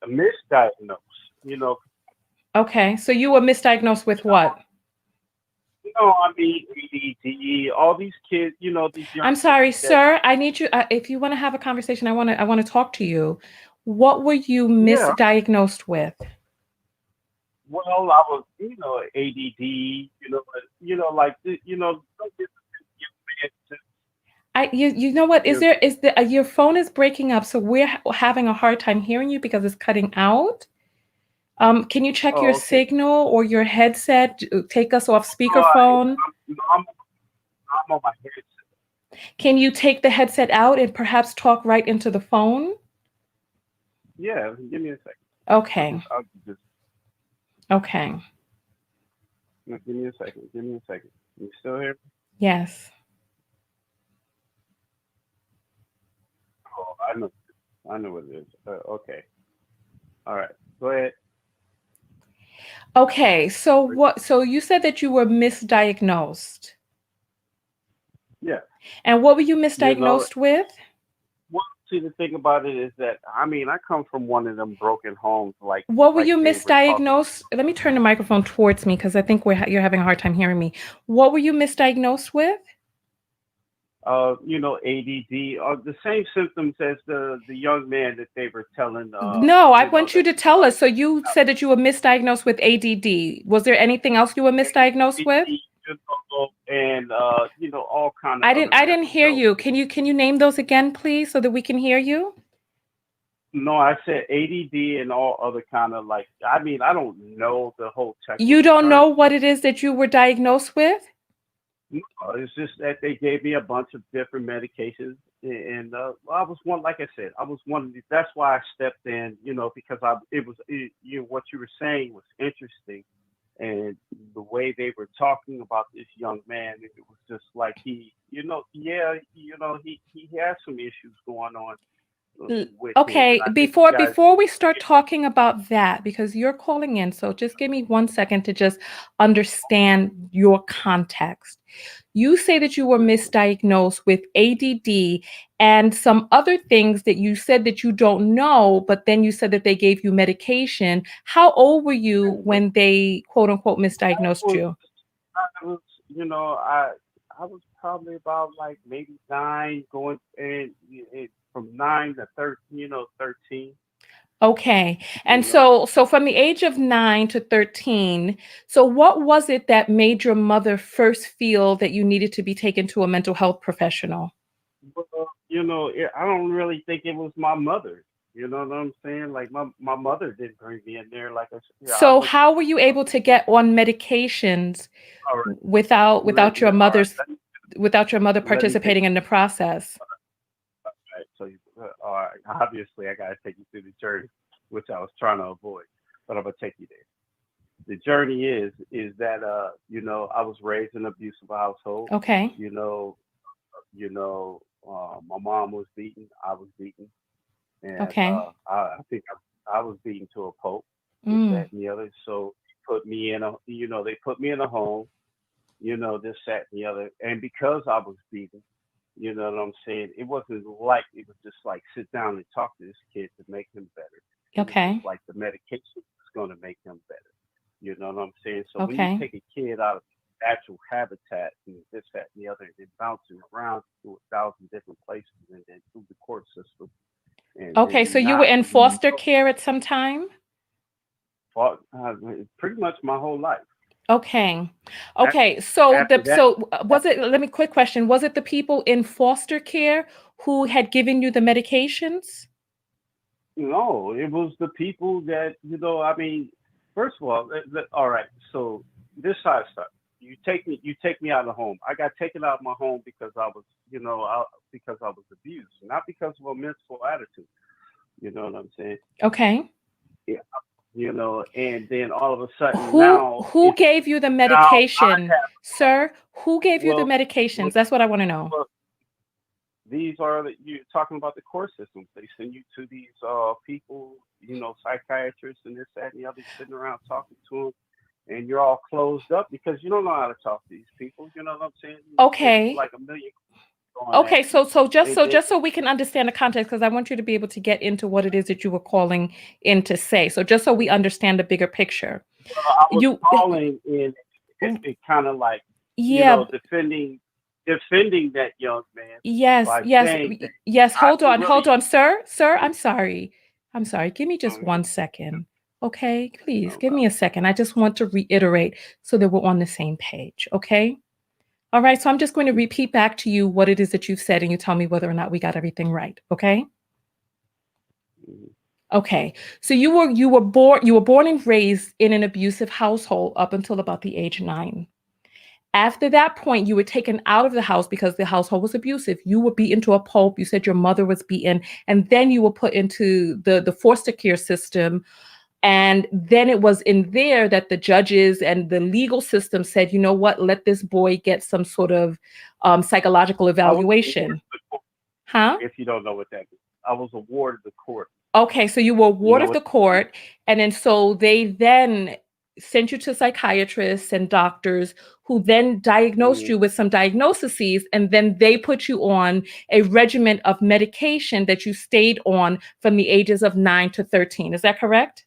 misdiagnosed. You know, Okay. So you were misdiagnosed with what? I mean, ADD, all these kids. These young I'm kids sorry, that sir. I need you. If you want to have a conversation, I want to talk to you. What were you yeah. misdiagnosed with? Well, I was ADD. Like don't get young You know what? men Is the your phone is breaking up, so we're having a hard time hearing you because it's cutting out. Can you check your oh, okay. signal or your headset? Take us off No, speakerphone. I'm on my headset. Can you take the headset out and perhaps talk right into the phone? Yeah, give me a second. Okay. I'll just Okay. give me a second. Give me a second. You still here? Yes. Oh, I know what it is. Okay. All right. Go ahead. Okay. So you said that you were misdiagnosed. Yeah. And what were you You know, misdiagnosed with? well, see, the thing about it is that I mean, I come from one of them broken homes, What were you they were talking. misdiagnosed? Let me turn the microphone towards me because I think you're having a hard time hearing me. What were you misdiagnosed with? ADD, or the same symptoms as the young man that they were telling. No, I want you That to tell us. So you said that you were misdiagnosed with ADD. Was there anything else you were misdiagnosed with? ADD, and all kind of I didn't other I didn't mental hear health. you. Can you name those again, please, so that we can hear you? No, I said ADD and all other kind of like. I mean, I don't know the whole You technical don't know term. what it is that you were diagnosed with? No, it's just that they gave me a bunch of different medications, and I was one. Like I said, I was one of the. That's why I stepped in. Because what you were saying was interesting, and the way they were talking about this young man, it was just like he has some issues going on with him, and Okay, I think you before guys. before we start talking about that, because you're calling in, so just give me 1 second to just understand your context. You say that you were misdiagnosed with ADD and some other things that you said that you don't know, but then you said that they gave you medication. How old were you when they quote unquote misdiagnosed was, you? I was, I was probably about like maybe 9, going and from 9 to 13, 13. Okay. You And know, so from the age of 9 to 13, so what was it that made your mother first feel that you needed to be taken to a mental health professional? well, I don't really think it was my mother. You know what I'm saying? Like my mother didn't bring me in there. Like I said, yeah, I So was. how were you able to get on medications All right, without let, let, all right, let, without your mother let me take. participating in the process? All right, so all right, obviously I gotta take you through the journey, which I was trying to avoid, but I'm gonna take you there. The journey is that I was raised in an abusive household. Okay. You know, my mom was beaten, I was beaten, and Okay. I think I was beaten to a pulp, this, Mm. that, and the other. So they put me in a home, this, that, and the other, and because I was beaten, you know what I'm saying? It was just like sit down and talk to this kid to make him better. It was just Okay. like the medication was going to make him better. You know what I'm saying? So when you Okay. take a kid out of natural habitat and this, that, and the other, and then bouncing around through 1,000 different places and then through the court system Okay. So and you were not in know, foster care at some time? pretty much my whole life. Okay. After, Okay. So after that, was it, let me quick question. Was it the people in foster care who had given you the medications? no, it was the people that I mean, first of all, all right. So this side stuff. You take me out of the home. I got taken out of my home because I was, because I was abused, not because of a mental attitude. You know what I'm saying? Okay. Yeah. And then all of a sudden Who gave you the now I medication, have sir? Who gave you the well, well, medications? That's what I want to know. well you're talking about the court systems. They send you to these people, psychiatrists and this, that, and the other, sitting around talking to them, and you're all closed up because you don't know how to talk to these people. You know what I'm saying? Okay. It's like a million going Okay, at so you. just so we can understand the context, because I want you to be able to get into what it is that you were calling in to say. So just so we understand the bigger picture. I was calling in it kind of like yeah. defending that young man. Yes, by yes, saying that yes. Hold I on, hold really on, sir. Sir, I'm sorry. I'm sorry. Give me just okay, 1 second. Okay, please no give me problem. a second. I just want to reiterate so that we're on the same page. Okay. All right. So I'm just going to repeat back to you what it is that you've said, and you tell me whether or not we got everything right. Okay. Mhm. Okay. So you were born and raised in an abusive household up until about the age 9. After that point, you were taken out of the house because the household was abusive. You were beaten to a pulp. You said your mother was beaten, and then you were put into the foster care system. And then it was in there that the judges and the legal system said, you know what, let this boy get some sort of psychological I was awarded evaluation. the court, Huh? if you don't know what that means. I was awarded the court. Okay, so you were a You ward know of what the court, and then so they then sent you to psychiatrists and doctors who then diagnosed mhm. you with some diagnoses, and then they put you on a regimen of medication that you stayed on from the ages of 9 to 13. Is that correct?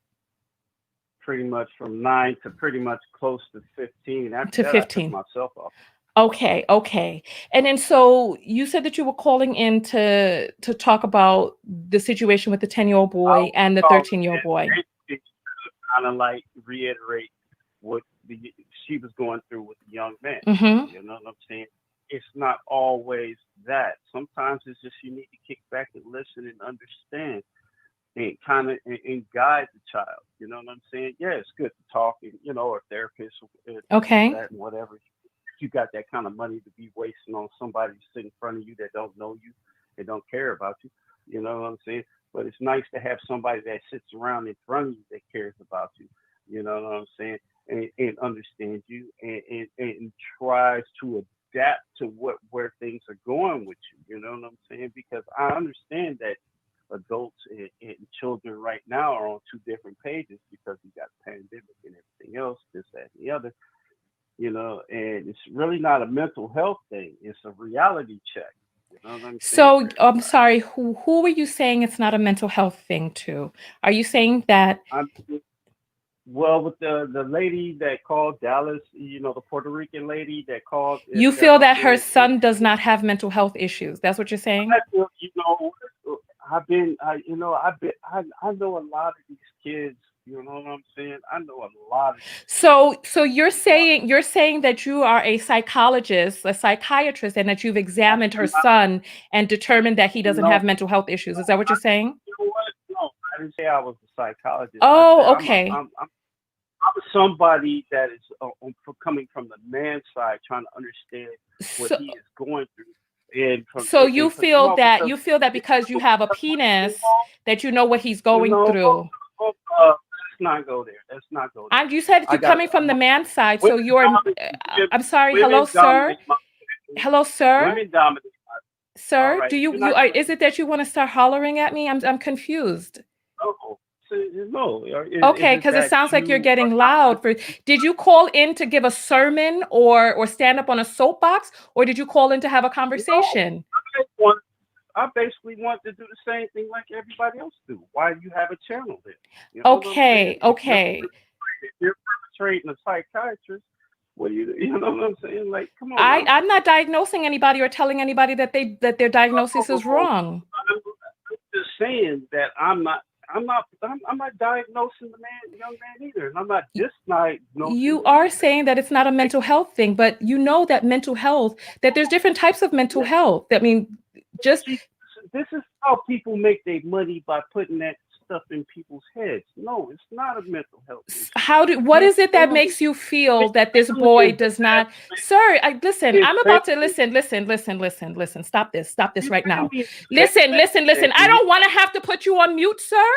Pretty much from 9 to pretty much close to 15. After To that, I took 15. myself off. Okay, okay. And then so you said that you were calling in to talk about the situation with the 10-year-old I boy was and the calling 13-year-old boy. in basically kind of like reiterate what she was going through with the young man. Mm-hmm. You know what I'm saying? It's not always that. Sometimes it's just you need to kick back and listen and understand and kind of and guide the child. You know what I'm saying? Yeah, it's good to talk and or therapist or this Okay. that and whatever. If you got that kind of money to be wasting on somebody sitting in front of you that don't know you, they don't care about you. You know what I'm saying? But it's nice to have somebody that sits around in front of you that cares about you. You know what I'm saying? And understands you and tries to adapt to where things are going with you. You know what I'm saying? Because I understand that adults and children right now are on two different pages because we got the pandemic and everything else, this, that, and the other. And it's really not a mental health thing. It's a reality check. You know what I'm saying So for I'm everybody. sorry, who were you saying it's not a mental health thing to? Are you saying that I'm well with the lady that called Dallas, the Puerto Rican lady that called you that feel up that her there and son does not have mental health issues? That's what you're saying? I feel, I've been, I know a lot of these kids. You know what I'm saying? I know a lot of these kids. So you're saying that you are a psychologist, a psychiatrist, and that you've examined her I'm not, son and determined that he doesn't no, have mental health issues. Is that what you're saying? you know what? No, I didn't say I was a psychologist. I said Oh, okay. I'm somebody that is coming from the man's side, trying to understand what So he is going through, and from so you feel no, that because because you have a penis that you know what he's you going know, through. let's not go there. Let's not go there. And you said that I you're got coming from the man's side, so women you're. dominate. I'm sorry. Hello, Women sir. dominate my. Hello, sir. Women dominate. All Sir, right, do you're you not are? gonna. Is it that you want to start hollering at me? I'm confused. No, no. Is Okay, it because it that sounds like you're you are getting not loud. Did you call in to give a sermon or stand up on a soapbox, or did you call in to have a no? conversation? I basically want to do the same thing like everybody else do. Why do you have a channel there? You know what I'm saying? Okay, okay. If you're perpetrating a psychiatrist, what do you know what I'm saying? Like, come on now. I'm not diagnosing anybody or telling anybody that their diagnosis is wrong. I'm just saying that I'm not diagnosing the young man either, and I'm not disdiagnosing You the are young man. saying that it's not a mental health thing, but you know that mental health, that there's different types of mental Yeah, health. I mean, just see, this is how people make their money by putting that stuff in people's heads. No, it's not a mental health issue. what His is it that family, makes you his feel that this family boy is the does bad. not? Sir, listen, His I'm about to family, listen. Stop this his right now. family is the Listen. bad. I don't want to have to put you on mute, sir.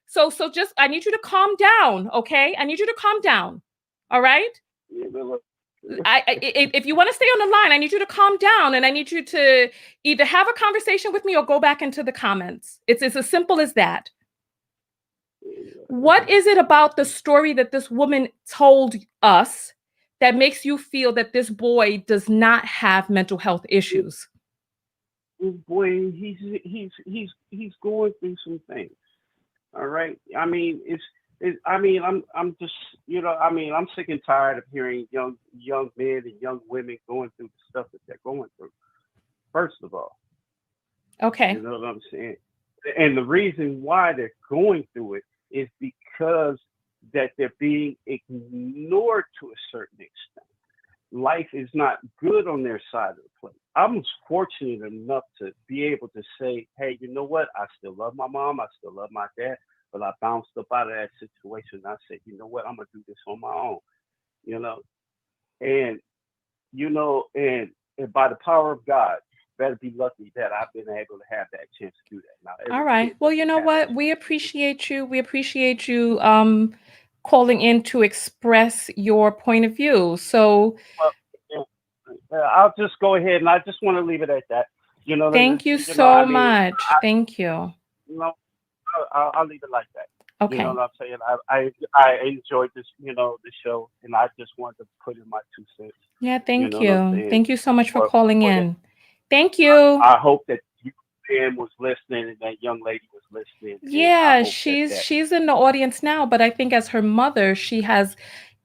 So just I need you to calm down, okay? I need you to calm down. All right? Yeah, but look. If you want to stay on the line, I need you to calm down, and I need you to either have a conversation with me or go back into the comments. It's as simple as that. What is it about the story that this woman told us that makes you feel that this boy does not have mental health issues? This boy, he's going through some things. All right. I mean, I'm just, I'm sick and tired of hearing young men and young women going through the stuff that they're going through. First of all, Okay. you know what I'm saying? And the reason why they're going through it is because that they're being ignored to a certain extent. Life is not good on their side of the plate. I was fortunate enough to be able to say, hey, you know what? I still love my mom. I still love my dad. But I bounced up out of that situation. And I said, you know what? I'm going to do this on my own, you know? And, and by the power of God, better be lucky that I've been able to have that chance to do that. Now, All right. Well, you know what? We appreciate you. We appreciate you calling in to express your point of view. So I'll just go ahead, and I just want to leave it at that. Thank you so much. Thank you. I'll leave it like that. Okay. You know what I'm saying? I enjoyed this, the show, and I just wanted to put in my 2 cents. Yeah, thank you. Thank you so much for calling in. Thank you. I hope that man was listening and that young lady was listening. Yeah, she's in the audience now, but I think as her mother, she has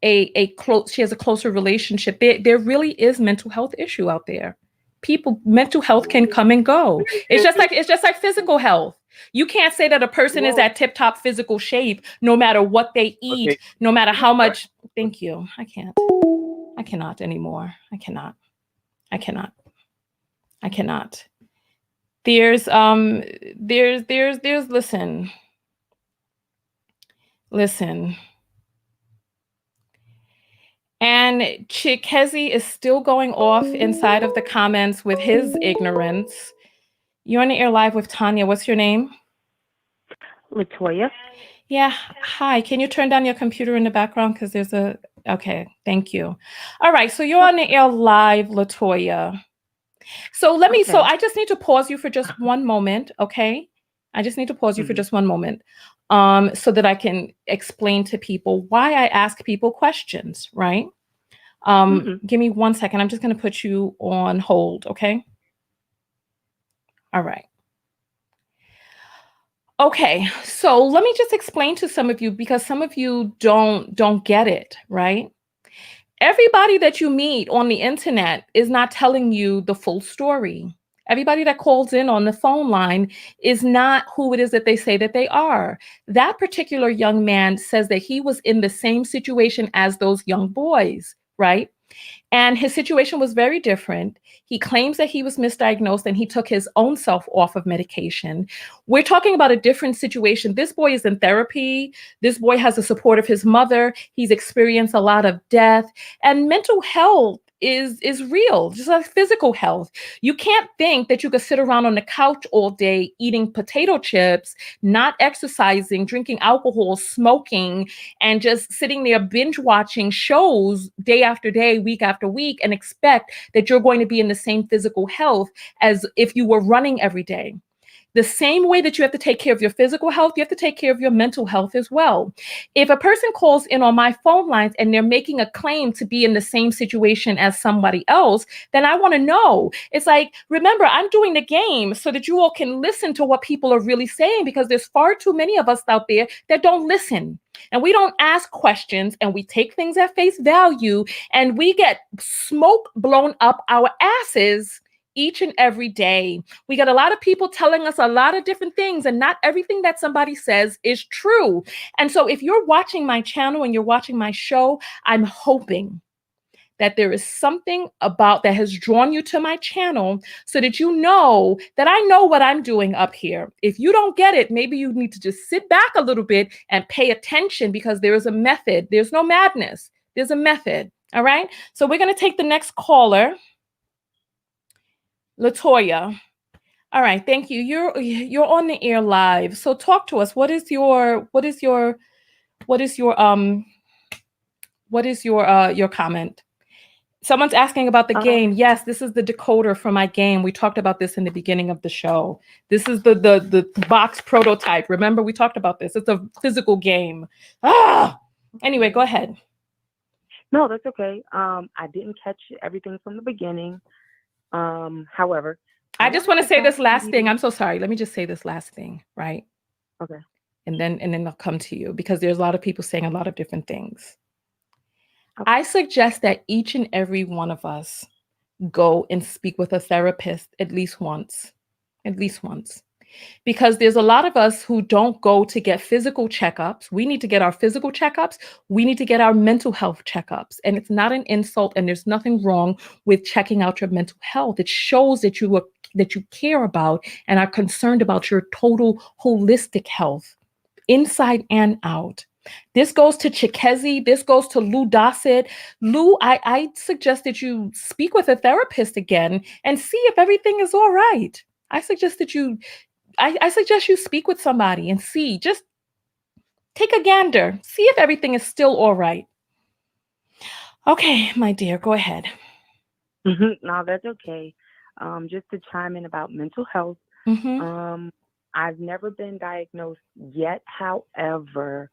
a closer relationship. There really is mental health issue out there. Mental health can come and go. It's just like physical health. You can't say that a person is at tip-top physical shape no matter what they eat, no matter how much. Thank you. I cannot anymore. I cannot. There's listen. And Chikezi is still going off inside of the comments with his ignorance. You're on the air live with Tanya. What's your name? Latoya. Yeah. Hi. Can you turn down your computer in the background? Because okay. Thank you. All right. So you're on the air live, Latoya. So I just need to pause you for just one moment. Okay. I just need to pause you for just one moment. So that I can explain to people why I ask people questions, right? Give me 1 second. I'm just going to put you on hold. Okay. All right. Okay, so let me just explain to some of you, because some of you don't get it, right? Everybody that you meet on the internet is not telling you the full story. Everybody that calls in on the phone line is not who it is that they say that they are. That particular young man says that he was in the same situation as those young boys, right? And his situation was very different. He claims that he was misdiagnosed and he took his own self off of medication. We're talking about a different situation. This boy is in therapy. This boy has the support of his mother. He's experienced a lot of death, and mental health is real, just like physical health. You can't think that you could sit around on the couch all day eating potato chips, not exercising, drinking alcohol, smoking, and just sitting there binge watching shows day after day, week after week, and expect that you're going to be in the same physical health as if you were running every day. The same way that you have to take care of your physical health, you have to take care of your mental health as well. If a person calls in on my phone lines and they're making a claim to be in the same situation as somebody else, then I want to know. It's like, remember, I'm doing the game so that you all can listen to what people are really saying, because there's far too many of us out there that don't listen. And we don't ask questions, and we take things at face value, and we get smoke blown up our asses each and every day. We got a lot of people telling us a lot of different things, and not everything that somebody says is true. And so if you're watching my channel and you're watching my show, I'm hoping that there is something about that has drawn you to my channel so that you know that I know what I'm doing up here. If you don't get it, maybe you need to just sit back a little bit and pay attention, because there is a method. There's no madness. There's a method. All right. So we're going to take the next caller. Latoya. All right, thank you. You're on the air live. So talk to us. What is your comment? Someone's asking about the Um, game. Yes, this is the decoder for my game. We talked about this in the beginning of the show. This is the box prototype. Remember, we talked about this. It's a physical game. Ah. Anyway, go ahead. no, that's okay. I didn't catch everything from the beginning. However, I I just wanted want to to say talk this to last thing. you. I'm so sorry. Let me just say this last thing, right? Okay. And then I'll come to you because there's a lot of people saying a lot of different things. Okay. I suggest that each and every one of us go and speak with a therapist at least once. At least once. Because there's a lot of us who don't go to get physical checkups. We need to get our physical checkups. We need to get our mental health checkups. And it's not an insult and there's nothing wrong with checking out your mental health. It shows that you care about and are concerned about your total holistic health, inside and out. This goes to Chikezi. This goes to Lou Dossett. Lou, I suggest that you speak with a therapist again and see if everything is all right. I suggest that you I suggest you speak with somebody and see, just take a gander, see if everything is still all right. Okay, my dear, go ahead. No, that's okay. Just to chime in about mental health. Mm-hmm. I've never been diagnosed yet. However,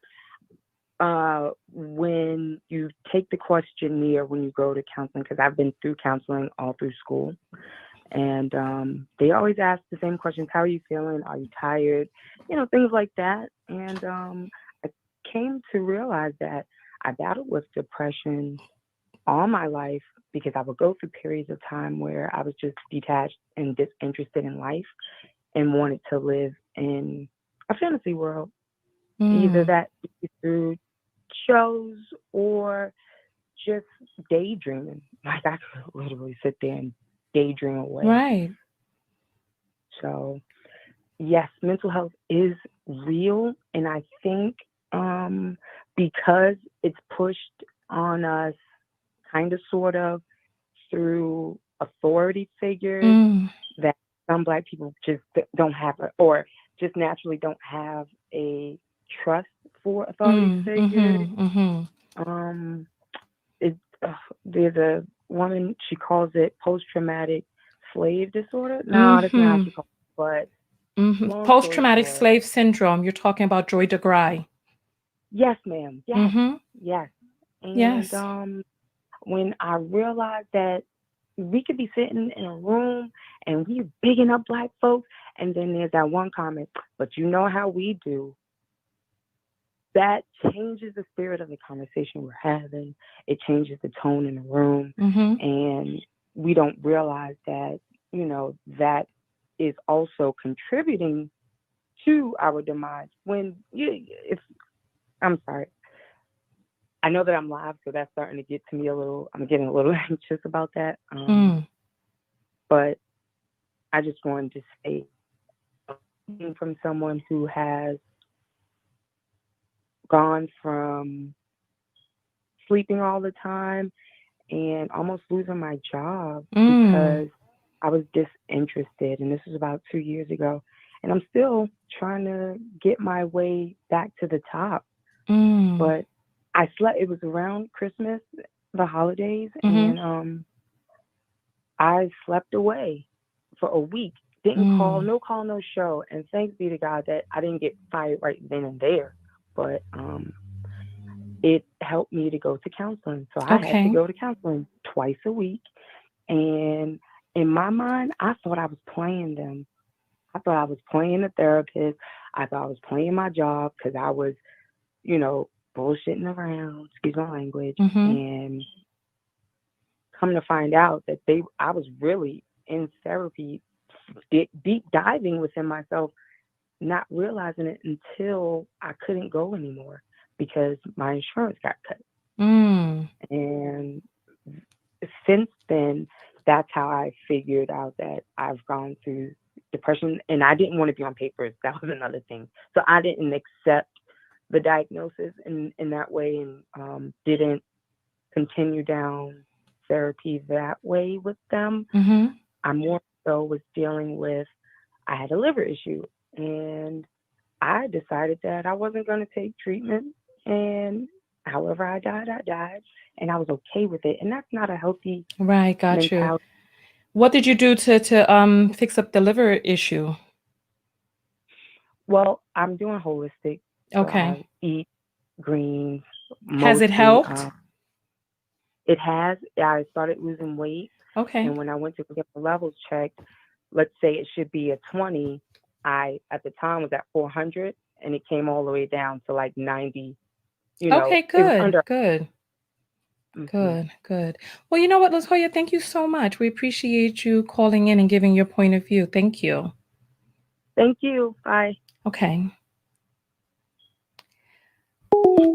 when you take the questionnaire when you go to counseling, because I've been through counseling all through school, and they always ask the same questions: How are you feeling? Are you tired? Things like that. And I came to realize that I battled with depression all my life because I would go through periods of time where I was just detached and disinterested in life and wanted to live in a fantasy world. Either that through shows or just daydreaming. Like I could literally sit there and daydream away. Right. So yes, mental health is real, and I think because it's pushed on us kind of sort of through authority figures that some Black people just don't have or just naturally don't have a trust for authority figures. It, there's a woman, she calls it post-traumatic slave disorder. No, that's not how she calls it, but long Post-traumatic story short, slave syndrome. You're talking about Joy DeGruy. yes, ma'am. Yes, Mm-hmm. yes. And Yes. when I realized that we could be sitting in a room and we bigging up Black folks, and then there's that one comment, but you know how we do. That changes the spirit of the conversation we're having. It changes the tone in the room, and we don't realize that that is also contributing to our demise. I'm sorry. I know that I'm live, so that's starting to get to me a little. I'm getting a little anxious about that. But I just wanted to say, from someone who has gone from sleeping all the time and almost losing my job because I was disinterested, and this was about 2 years ago, and I'm still trying to get my way back to the top. But I slept. It was around Christmas, the holidays, and I slept away for a week. Didn't call, no show. And thanks be to God that I didn't get fired right then and there. But it helped me to go to counseling. So I had to go to counseling twice a week. And in my mind, I thought I was playing them. I thought I was playing the therapist. I thought I was playing my job because I was, bullshitting around, excuse my language, and come to find out that I was really in therapy, deep diving within myself, not realizing it until I couldn't go anymore because my insurance got cut. And since then, that's how I figured out that I've gone through depression, and I didn't want to be on papers. That was another thing. So I didn't accept the diagnosis in that way, and didn't continue down therapy that way with them. I more so was dealing with, I had a liver issue, and I decided that I wasn't going to take treatment, and however I died, and I was okay with it. And that's not a healthy Right, got you. mentality. What did you do to fix up the liver issue? Well, I'm doing holistic, so Okay. I eat greens Has it mostly. helped? It has. I started losing weight, Okay. and when I went to get the levels checked, let's say it should be a 20. I at the time was at 400, and it came all the way down to like 90. Okay, It was good, under. good, Hmm. good, good. Well, you know what, Latoya, thank you so much. We appreciate you calling in and giving your point of view. Thank you. Thank you. Bye. Okay.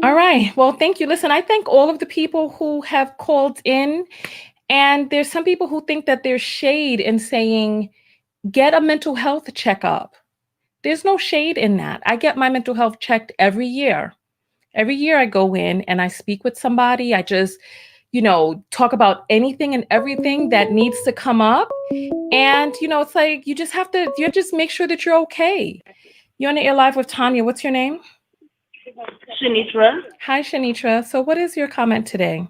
All right. Well, thank you. Listen, I thank all of the people who have called in. And there's some people who think that there's shade in saying, get a mental health checkup. There's no shade in that. I get my mental health checked every year. Every year I go in and I speak with somebody. I just, talk about anything and everything that needs to come up. And, it's like you just make sure that you're okay. You're on the air live with Tanya. What's your name? Shanitra, Hi, Shanitra. So what is your comment today?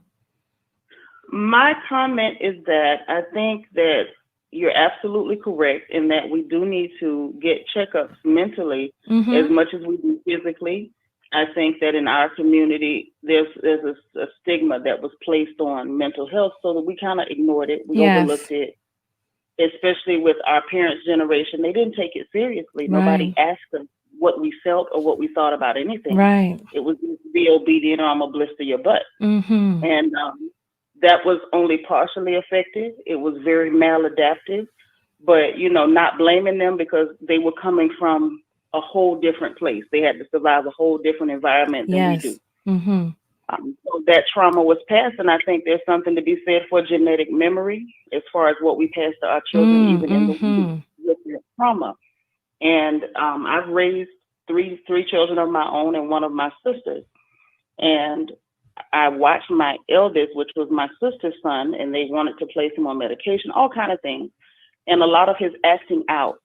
my comment is that I think that you're absolutely correct in that we do need to get checkups mentally as much as we do physically. I think that in our community, there's a stigma that was placed on mental health, so that we kind of ignored it. We overlooked it, especially with our parents' generation. They didn't take it seriously. Right. Nobody asked us what we felt or what we thought about anything. Right. It was be obedient or I'm gonna blister your butt. Mm-hmm. And that was only partially effective. It was very maladaptive, but not blaming them because they were coming from a whole different place. They had to survive a whole different environment than we do. Mm-hmm. So that trauma was passed, and I think there's something to be said for genetic memory as far as what we pass to our children, even in the womb with their trauma. And I've raised three children of my own and one of my sisters, and I watched my eldest, which was my sister's son, and they wanted to place him on medication, all kind of things. And a lot of his acting out,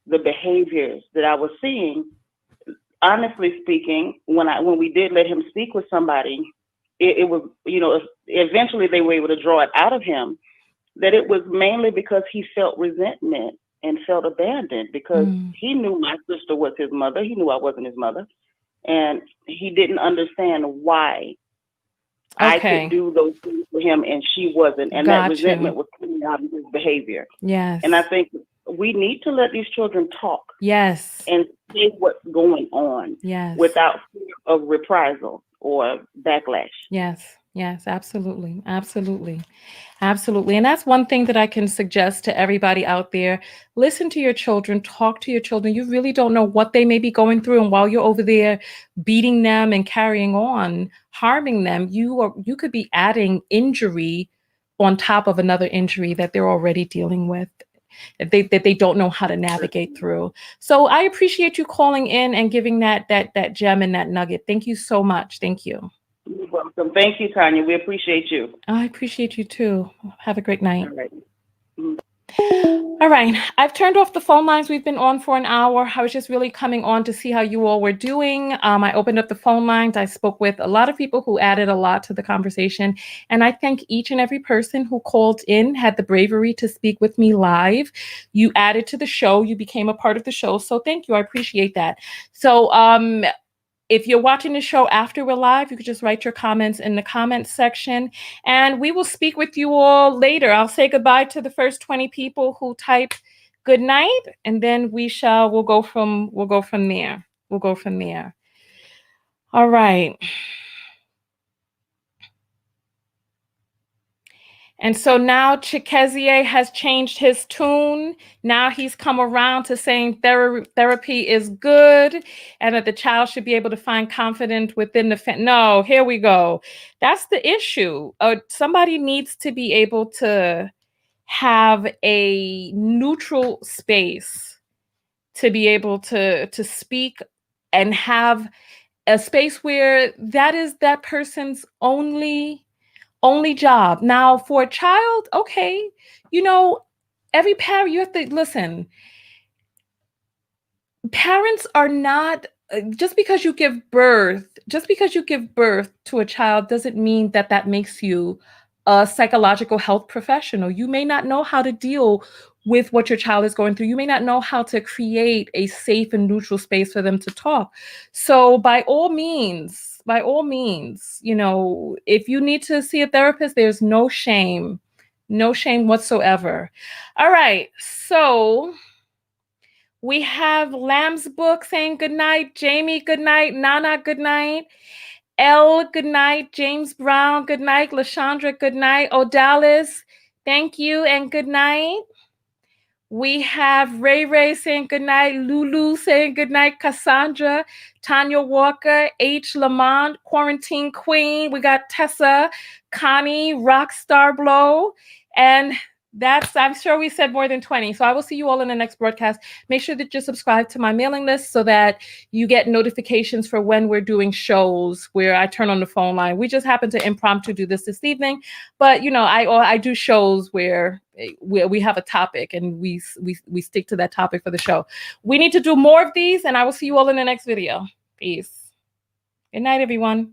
the behaviors that I was seeing, honestly speaking, when we did let him speak with somebody, it was, eventually they were able to draw it out of him that it was mainly because he felt resentment and felt abandoned because he knew my sister was his mother. He knew I wasn't his mother. And he didn't understand why I could do those things for him and she wasn't. And that resentment was coming out of his behavior. Yes. And I think we need to let these children talk. Yes. And say what's going on. Yes. Without fear of reprisal or backlash. Yes. Yes, absolutely. Absolutely. Absolutely. And that's one thing that I can suggest to everybody out there. Listen to your children, talk to your children. You really don't know what they may be going through. And while you're over there beating them and carrying on, harming them, you could be adding injury on top of another injury that they're already dealing with, that they don't know how to navigate through. So I appreciate you calling in and giving that gem and that nugget. Thank you so much. Thank you. You're welcome. Thank you, Tanya. We appreciate you. I appreciate you too. Have a great night. All right. All right. I've turned off the phone lines. We've been on for an hour. I was just really coming on to see how you all were doing. I opened up the phone lines. I spoke with a lot of people who added a lot to the conversation. And I thank each and every person who called in, had the bravery to speak with me live. You added to the show. You became a part of the show. So thank you. I appreciate that. So if you're watching the show after we're live, you could just write your comments in the comments section and we will speak with you all later. I'll say goodbye to the first 20 people who typed good night, and then we'll go from there. We'll go from there. All right. And so now Chikezie has changed his tune. Now he's come around to saying therapy is good and that the child should be able to find confidence within the No, here we go. That's the issue. Somebody needs to be able to have a neutral space to be able to speak and have a space where that is that person's only job. Now, for a child, okay, every parent, you have to listen. Parents are not just because you give birth to a child doesn't mean that that makes you a psychological health professional. You may not know how to deal with what your child is going through. You may not know how to create a safe and neutral space for them to talk. So by all means, you know, if you need to see a therapist, there's no shame whatsoever. All right, so we have Lamb's Book saying good night. Jamie, good night. Nana, good night. Elle, good night. James Brown, good night. LaShondra, good night. Odalis, thank you and good night. We have Ray Ray saying good night. Lulu saying good night. Cassandra, Tanya Walker, H. Lamont, Quarantine Queen. We got Tessa, Connie, Rockstar Blow, and I'm sure we said more than 20. So I will see you all in the next broadcast. Make sure that you subscribe to my mailing list so that you get notifications for when we're doing shows where I turn on the phone line. We just happened to impromptu do this evening, but you know, I do shows where we have a topic and we stick to that topic for the show. We need to do more of these, and I will see you all in the next video. Peace. Good night, everyone.